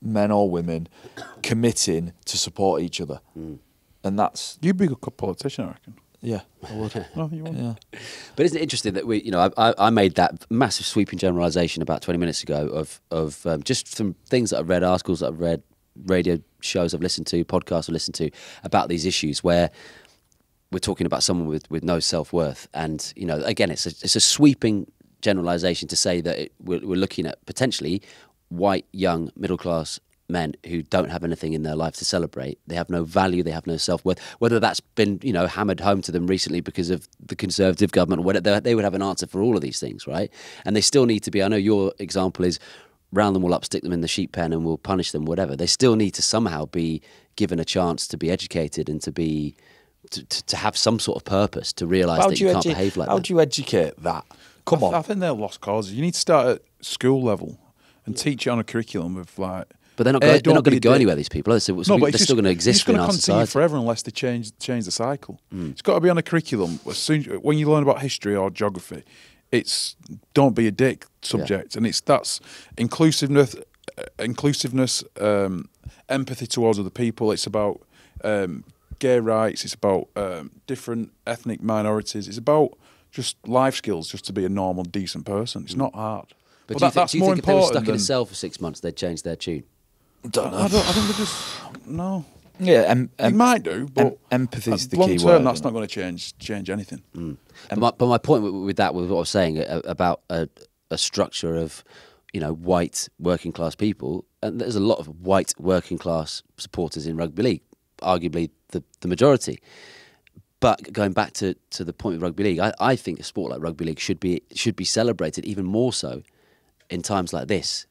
Speaker 2: men or women committing to support each other. And that's...
Speaker 3: You'd be a good politician, I reckon.
Speaker 2: Yeah, I would.
Speaker 3: No, you wouldn't.
Speaker 2: Yeah.
Speaker 1: But isn't it interesting that I made that massive sweeping generalisation about 20 minutes ago of just from things that I've read, articles that I've read, radio shows I've listened to, podcasts I've listened to about these issues where we're talking about someone with no self-worth. And, again, it's a sweeping generalisation to say that we're looking at potentially white, young, middle-class men who don't have anything in their life to celebrate. They have no value, they have no self-worth. Whether that's been, hammered home to them recently because of the Conservative government or whatever, they would have an answer for all of these things, right? And they still need to be, I know your example is round them all up, stick them in the sheep pen and we'll punish them, whatever. They still need to somehow be given a chance to be educated and to be... To have some sort of purpose, to realise that you can't behave like that.
Speaker 2: How do you educate that? Come on.
Speaker 3: I think they're lost causes. You need to start at school level and teach it on a curriculum of like...
Speaker 1: But they're not going to go anywhere, these people. So they're still going to exist in our society.
Speaker 3: It's going to continue forever unless they change the cycle. It's got to be on a curriculum. When you learn about history or geography, it's don't be a dick subject. And that's inclusiveness, empathy towards other people. It's about... gay rights, it's about different ethnic minorities, it's about just life skills, just to be a normal, decent person. It's not hard.
Speaker 1: But
Speaker 3: that's
Speaker 1: do you
Speaker 3: more
Speaker 1: think if they were
Speaker 3: important
Speaker 1: stuck in a cell for 6 months, they'd change their tune?
Speaker 3: I think they just... No.
Speaker 2: Yeah,
Speaker 3: It might do, but...
Speaker 2: empathy's the
Speaker 3: long
Speaker 2: key
Speaker 3: term,
Speaker 2: word.
Speaker 3: that's not going to change anything.
Speaker 1: But my point with that was what I was saying about a structure of, white working class people, and there's a lot of white working class supporters in rugby league, arguably the majority. But going back to the point of rugby league, I think a sport like rugby league should be celebrated even more so in times like this,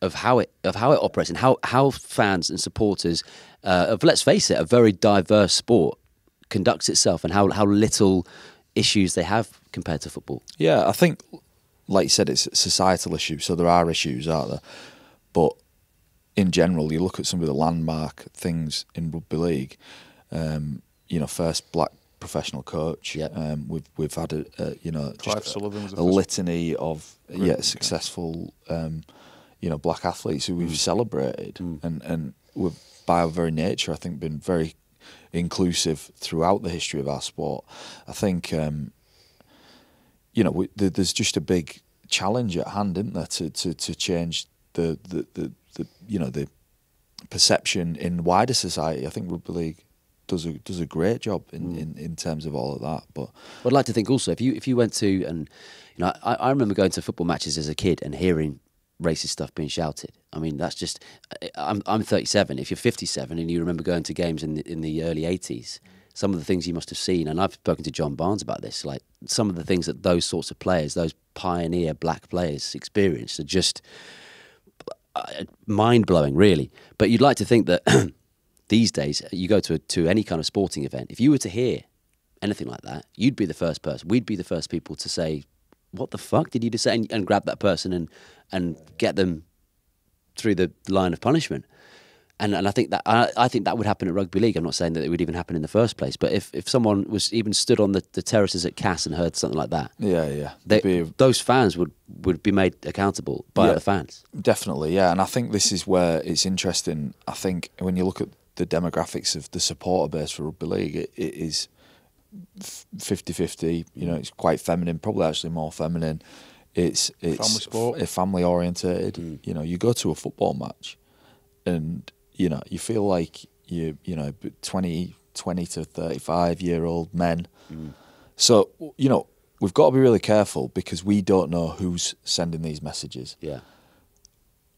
Speaker 1: of how it operates and how fans and supporters of, let's face it, a very diverse sport conducts itself, and how little issues they have compared to football.
Speaker 2: Yeah, I think, like you said, it's a societal issue, so there are issues, aren't there? But in general, you look at some of the landmark things in rugby league. First black professional coach.
Speaker 1: Yep.
Speaker 2: We've had
Speaker 3: Clive Sullivan was
Speaker 2: a litany of successful black athletes who we've celebrated, and we've, by our very nature, I think, been very inclusive throughout the history of our sport. I think there's just a big challenge at hand, isn't there, to change the perception in wider society. I think rugby league does a great job in terms of all of that. But
Speaker 1: I'd like to think also, if you went to, and I remember going to football matches as a kid and hearing racist stuff being shouted. I mean, that's just, I'm 37. If you're 57 and you remember going to games in the early 80s, some of the things you must have seen, and I've spoken to John Barnes about this, like some of the things that those sorts of players, those pioneer black players experienced are just mind-blowing, really. But you'd like to think that these days, you go to any kind of sporting event, if you were to hear anything like that, you'd be the first person, we'd be the first people to say, what the fuck did you just say? And grab that person and get them through the line of punishment. And I think that would happen at rugby league. I'm not saying that it would even happen in the first place, but if someone was even stood on the terraces at Cass and heard something like that, those fans would be made accountable by other fans.
Speaker 2: Definitely, yeah. And I think this is where it's interesting. I think when you look at the demographics of the supporter base for rugby league, it is 50-50. It's quite feminine, probably actually more feminine. It's
Speaker 3: family sport,
Speaker 2: family orientated. You go to a football match, and you feel like you 20 to 35-year-old men. So we've got to be really careful because we don't know who's sending these messages.
Speaker 1: Yeah.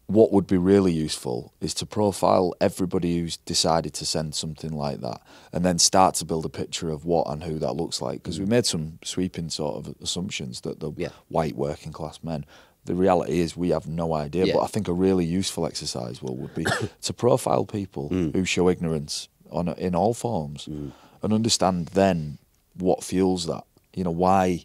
Speaker 2: What would be really useful is to profile everybody who's decided to send something like that, and then start to build a picture of what and who that looks like. Because we made some sweeping sort of assumptions that they're white working class men. The reality is we have no idea. But I think a really useful exercise would be to profile people who show ignorance in all forms, and understand then what fuels that. You know,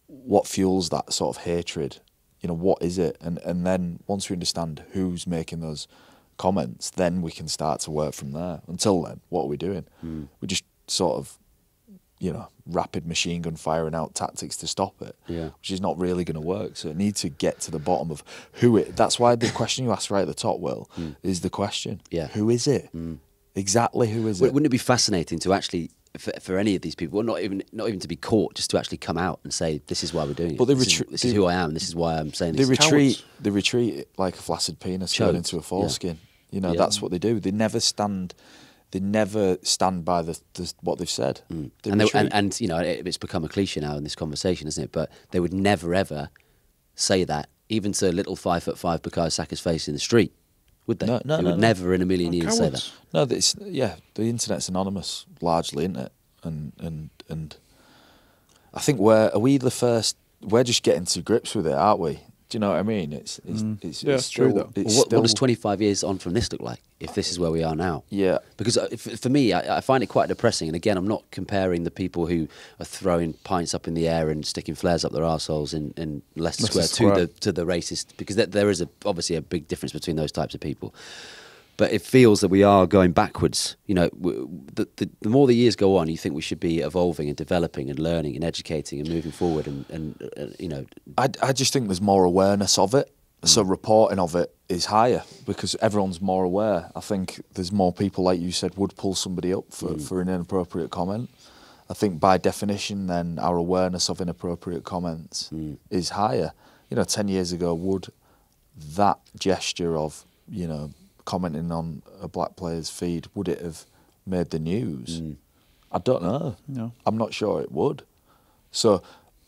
Speaker 2: what fuels that sort of hatred. You know, what is it? And then once we understand who's making those comments, then we can start to work from there. Until then, what are we doing? We're just sort of, you know, rapid machine gun firing out tactics to stop it, which is not really going to work. So it needs to get to the bottom of who it. That's why the question you asked right at the top, Will, is the question.
Speaker 1: Yeah.
Speaker 2: Who is it? Exactly who is it?
Speaker 1: Wouldn't it be fascinating to actually, for any of these people, well, not even to be caught, just to actually come out and say, this is why we're doing it.
Speaker 2: But
Speaker 1: this is who I am. This is why I'm saying this.
Speaker 2: They retreat like a flaccid penis turned into a foreskin. You know, that's what they do. They never stand. They never stand by what they've said.
Speaker 1: And you know, it's become a cliche now in this conversation, isn't it? But they would never ever say that, even to little 5'5" Bukayo Saka's face in the street, would they?
Speaker 2: No,
Speaker 1: they would never in a million years say that.
Speaker 2: No, the internet's anonymous largely, isn't it? And I think are we the first? We're just getting to grips with it, aren't we? Do you know what I mean? It's
Speaker 3: true though.
Speaker 1: What does 25 years on from this look like if this is where we are now?
Speaker 2: Yeah.
Speaker 1: Because for me, I find it quite depressing. And again, I'm not comparing the people who are throwing pints up in the air and sticking flares up their arseholes in Leicester Square to the racist, because there is obviously a big difference between those types of people. But it feels that we are going backwards. You know, the more the years go on, you think we should be evolving and developing and learning and educating and moving forward. And you know,
Speaker 2: I just think there's more awareness of it. So reporting of it is higher because everyone's more aware. I think there's more people, like you said, would pull somebody up for an inappropriate comment. I think by definition, then our awareness of inappropriate comments is higher. You know, 10 years ago, would that gesture of, you know, commenting on a black player's feed, would it have made the news? I don't know.
Speaker 3: No.
Speaker 2: I'm not sure it would. So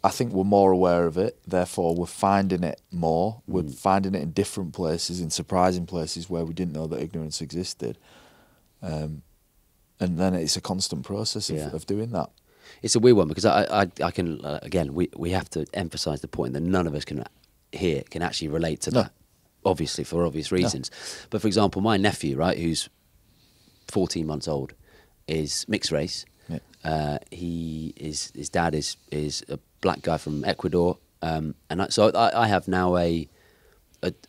Speaker 2: I think we're more aware of it, therefore we're finding it more. We're finding it in different places, in surprising places where we didn't know that ignorance existed. And then it's a constant process of doing that.
Speaker 1: It's a weird one because I can, again, we have to emphasise the point that none of us can actually relate to that. Obviously, for obvious reasons. But for example, my nephew, right, who's 14 months old, is mixed race. Yeah. His dad is a black guy from Ecuador, and so I have now a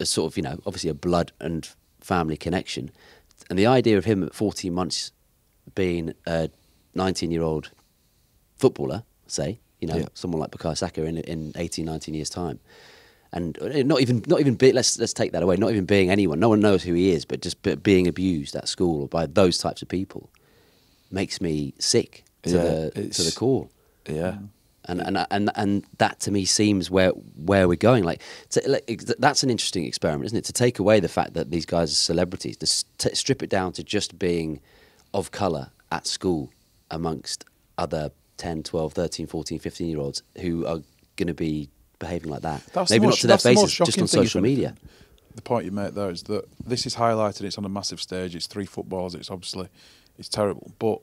Speaker 1: sort of, you know, obviously a blood and family connection, and the idea of him at 14 months being a 19-year-old footballer, say, you know, someone like Bukayo Saka in 18, 19 years' time. And not even let's take that away. Not even being anyone. No one knows who he is, but just being abused at school or by those types of people makes me sick to the core.
Speaker 2: Yeah.
Speaker 1: And that to me seems where we're going. Like that's an interesting experiment, isn't it? To take away the fact that these guys are celebrities, to strip it down to just being of colour at school amongst other 10, 12, 13, 14, 15-year-olds who are going to be behaving like that. Maybe not to their faces, just on social media.
Speaker 3: The point you make there is that this is highlighted, it's on a massive stage, it's 3 footballs, it's terrible. But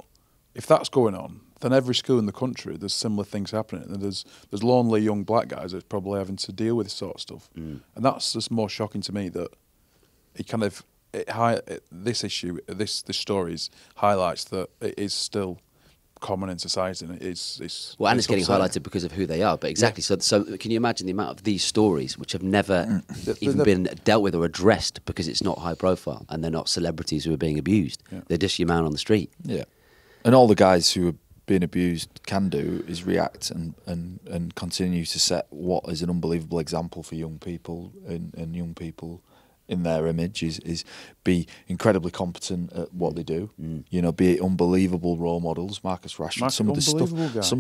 Speaker 3: if that's going on, then every school in the country, there's similar things happening. And there's lonely young black guys that's probably having to deal with this sort of stuff. And that's just more shocking to me that this story highlights that it is still common in society, and it's
Speaker 1: and it's getting highlighted because of who they are. But exactly, so can you imagine the amount of these stories which have never even been dealt with or addressed because it's not high profile and they're not celebrities who are being abused. They're just your man on the street.
Speaker 2: Yeah, and all the guys who are being abused can do is react and continue to set what is an unbelievable example for young people and young people in their image is be incredibly competent at what they do. You know, be unbelievable role models. Marcus Rashford, some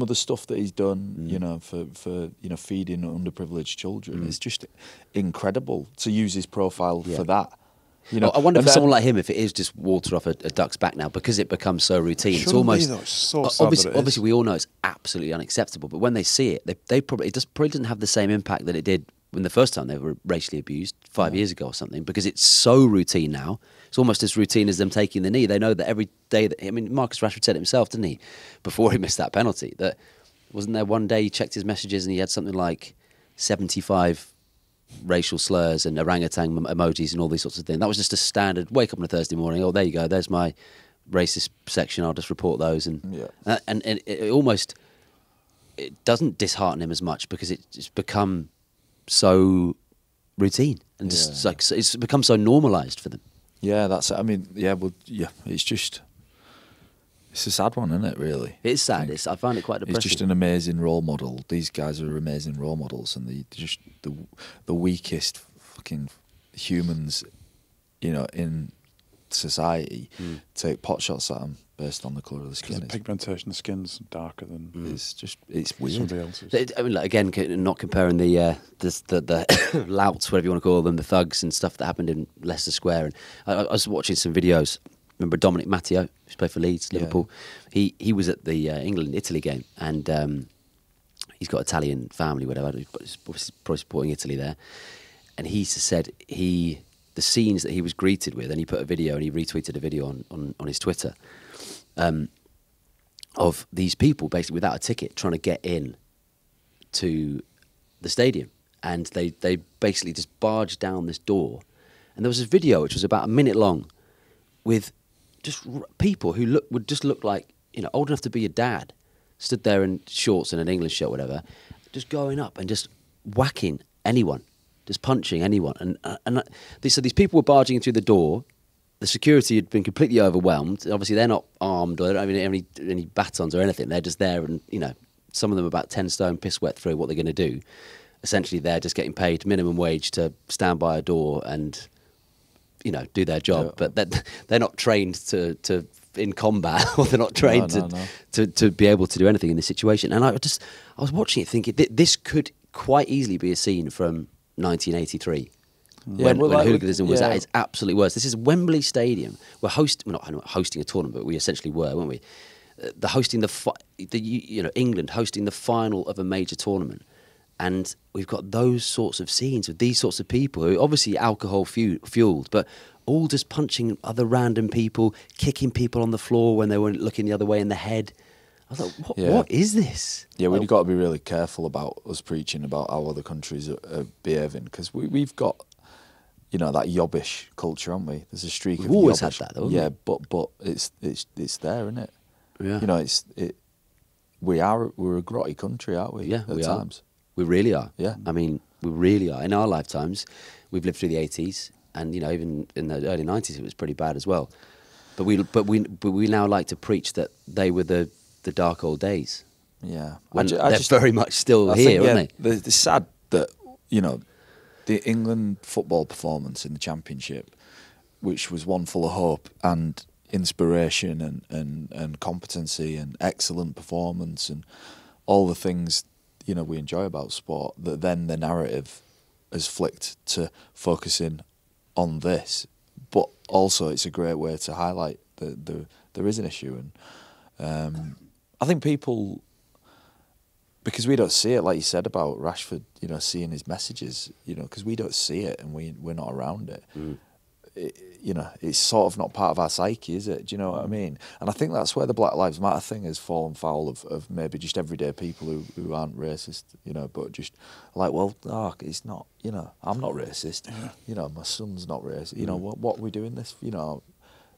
Speaker 2: of the stuff that he's done, you know, for you know, feeding underprivileged children is just incredible. To use his profile for that. You know,
Speaker 1: I wonder for someone like him if it is just water off a duck's back now because it becomes so routine. It's almost obviously we all know it's absolutely unacceptable. But when they see it, they probably doesn't have the same impact that it did when the first time they were racially abused 5 years ago or something, because it's so routine now. It's almost as routine as them taking the knee. They know that every day Marcus Rashford said it himself, didn't he, before he missed that penalty, that wasn't there one day he checked his messages and he had something like 75 racial slurs and orangutan emojis and all these sorts of things. That was just a standard wake up on a Thursday morning. Oh, there you go. There's my racist section, I'll just report those, and
Speaker 2: Yeah.
Speaker 1: and it almost it doesn't dishearten him as much because it's become so routine and just like it's become so normalised for them.
Speaker 2: Yeah, that's. I mean, yeah, well, yeah. It's a sad one, isn't it? Really,
Speaker 1: It's sad. I find it quite depressing.
Speaker 2: he's just an amazing role model. These guys are amazing role models, and they're just the weakest fucking humans, you know, in society. Take pot shots at them based on the colour of the
Speaker 3: Because
Speaker 2: skin.
Speaker 3: the pigmentation of the skin's darker than
Speaker 2: It's weird.
Speaker 3: somebody else's.
Speaker 1: I mean, like, again, not comparing the louts, whatever you want to call them, the thugs and stuff that happened in Leicester Square. And I was watching some videos. Remember Dominic Matteo, who's played for Leeds, Liverpool. He was at the England-Italy game, and he's got Italian family, whatever. He's probably supporting Italy there. And he said the scenes that he was greeted with, and he put a video and he retweeted a video on his Twitter of these people basically without a ticket trying to get in to the stadium, and they basically just barged down this door, and there was a video which was about a minute long with just people who would just look like, you know, old enough to be your dad, stood there in shorts and an English shirt, whatever, just going up and just whacking anyone, just punching anyone, so these people were barging in through the door. The security had been completely overwhelmed. Obviously, they're not armed, or they don't have any batons or anything. They're just there, and you know, some of them are about 10 stone, piss wet through what they're going to do. Essentially, they're just getting paid minimum wage to stand by a door and, you know, do their job.
Speaker 2: Yeah.
Speaker 1: But they're not trained to in combat, or they're not trained
Speaker 2: No.
Speaker 1: to be able to do anything in this situation. And I was watching it thinking this could quite easily be a scene from 1983. When hooliganism was at its absolute worst. This is Wembley Stadium. We're not hosting a tournament, but we essentially were, weren't we? England hosting the final of a major tournament, and we've got those sorts of scenes with these sorts of people who obviously alcohol fueled, but all just punching other random people, kicking people on the floor when they weren't looking the other way in the head. I was like, what is this?
Speaker 2: Yeah, we've got to be really careful about us preaching about how other countries are behaving, because we've got, you know, that yobbish culture, haven't we? There's a streak
Speaker 1: We've
Speaker 2: of
Speaker 1: always
Speaker 2: yobbish.
Speaker 1: had that, though,
Speaker 2: yeah, but it's there, isn't it?
Speaker 1: Yeah.
Speaker 2: You know, we're a grotty country, aren't we?
Speaker 1: Yeah,
Speaker 2: at
Speaker 1: we
Speaker 2: times.
Speaker 1: are. We really are.
Speaker 2: Yeah.
Speaker 1: I mean, we really are. In our lifetimes, we've lived through the 80s, and you know, even in the early 90s, it was pretty bad as well. But we now like to preach that they were the dark old days.
Speaker 2: Yeah,
Speaker 1: When they're very much still here, aren't they?
Speaker 2: It's sad that, you know, the England football performance in the Championship, which was one full of hope and inspiration and competency and excellent performance and all the things, you know, we enjoy about sport, that then the narrative has flicked to focusing on this. But also it's a great way to highlight that there is an issue. And I think people, because we don't see it, like you said about Rashford, you know, seeing his messages, you know, because we don't see it and we're not around it. You know, it's sort of not part of our psyche, is it? Do you know what I mean? And I think that's where the Black Lives Matter thing has fallen foul of maybe just everyday people who aren't racist, you know, but just like, well, it's not, you know, I'm not racist. Yeah. You know, my son's not racist. You know, what are we doing this, you know,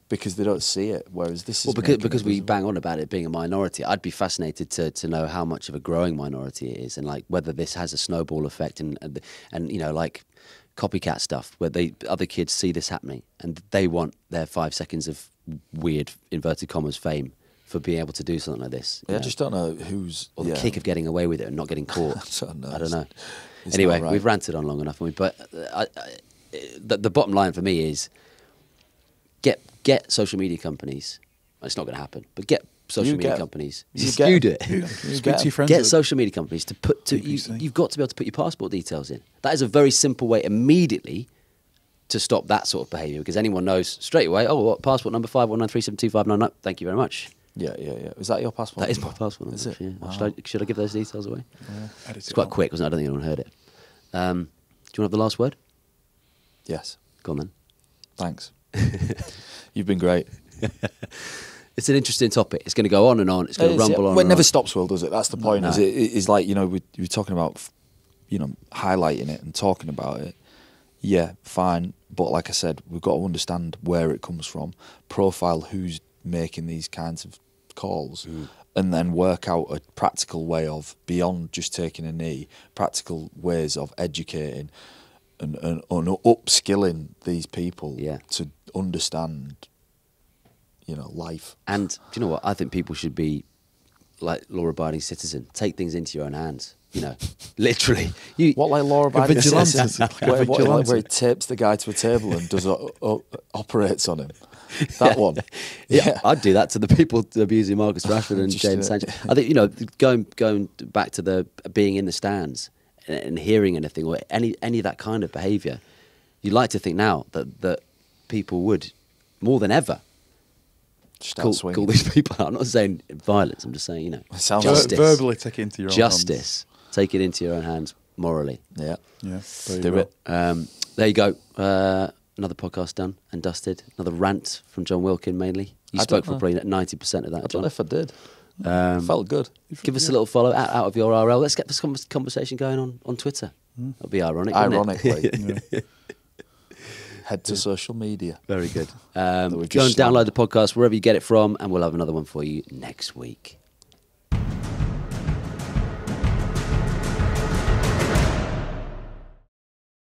Speaker 2: because they don't see it, whereas this is...
Speaker 1: Well, because we bang on about it being a minority, I'd be fascinated to know how much of a growing minority it is, and like whether this has a snowball effect, and you know, like copycat stuff where other kids see this happening and they want their 5 seconds of weird inverted commas fame for being able to do something like this.
Speaker 2: Yeah, I just don't know who's...
Speaker 1: Or the kick of getting away with it and not getting caught. I don't know. Anyway,
Speaker 2: right.
Speaker 1: we've ranted on long enough, haven't we? But the bottom line for me is get social media companies. It's not going to happen, but get social media companies. You do it.
Speaker 3: Speak to your friends.
Speaker 1: Get social media companies to put to you've got to be able to put your passport details in. That is a very simple way immediately to stop that sort of behaviour, because anyone knows straight away. Oh, what passport number 519372599? Thank you very much.
Speaker 2: Yeah. Is that your passport?
Speaker 1: That is my passport number.
Speaker 2: Is it?
Speaker 1: Yeah.
Speaker 2: Wow.
Speaker 1: Should I give those details away?
Speaker 2: Yeah.
Speaker 1: It's quite quick, wasn't it? I don't think anyone heard it. Do you want to have the last word?
Speaker 2: Yes.
Speaker 1: Go on then.
Speaker 2: Thanks. You've been great.
Speaker 1: It's an interesting topic. It's going to go on and on. It's going to rumble on.
Speaker 2: Well, it
Speaker 1: and
Speaker 2: never
Speaker 1: on.
Speaker 2: stops, Will, does it? That's the point.
Speaker 1: No.
Speaker 2: It's like, you know, we were talking about, you know, highlighting it and talking about it. Yeah, fine. But like I said, we've got to understand where it comes from, profile who's making these kinds of calls, and then work out a practical way of, beyond just taking a knee, practical ways of educating and upskilling these people to understand, life.
Speaker 1: And do you know what? I think people should be like law-abiding citizen. Take things into your own hands. Literally.
Speaker 2: What, like law-abiding
Speaker 3: vigilante?
Speaker 2: citizen? Where he tapes the guy to a table and does operates on him. That one.
Speaker 1: Yeah, I'd do that to the people abusing Marcus Rashford and Jadon Sancho. I think going back to the being in the stands and hearing anything or any of that kind of behaviour, you'd like to think now that people would more than ever call these people out. I'm not saying violence. I'm just saying justice.
Speaker 3: Verbally take it into your own
Speaker 1: justice. Take it into your own hands morally.
Speaker 2: Yeah.
Speaker 3: Do
Speaker 2: it.
Speaker 1: There you go. Another podcast done and dusted. Another rant from John Wilkin mainly. You spoke for probably 90% of that,
Speaker 2: I don't
Speaker 1: John.
Speaker 2: know if I did. Felt good.
Speaker 1: Give us a little follow out of your RL. Let's get this conversation going on Twitter. That'd be ironic, wouldn't it?
Speaker 2: Ironically. Head to social media.
Speaker 1: Very good. Go and download the podcast wherever you get it from, and we'll have another one for you next week.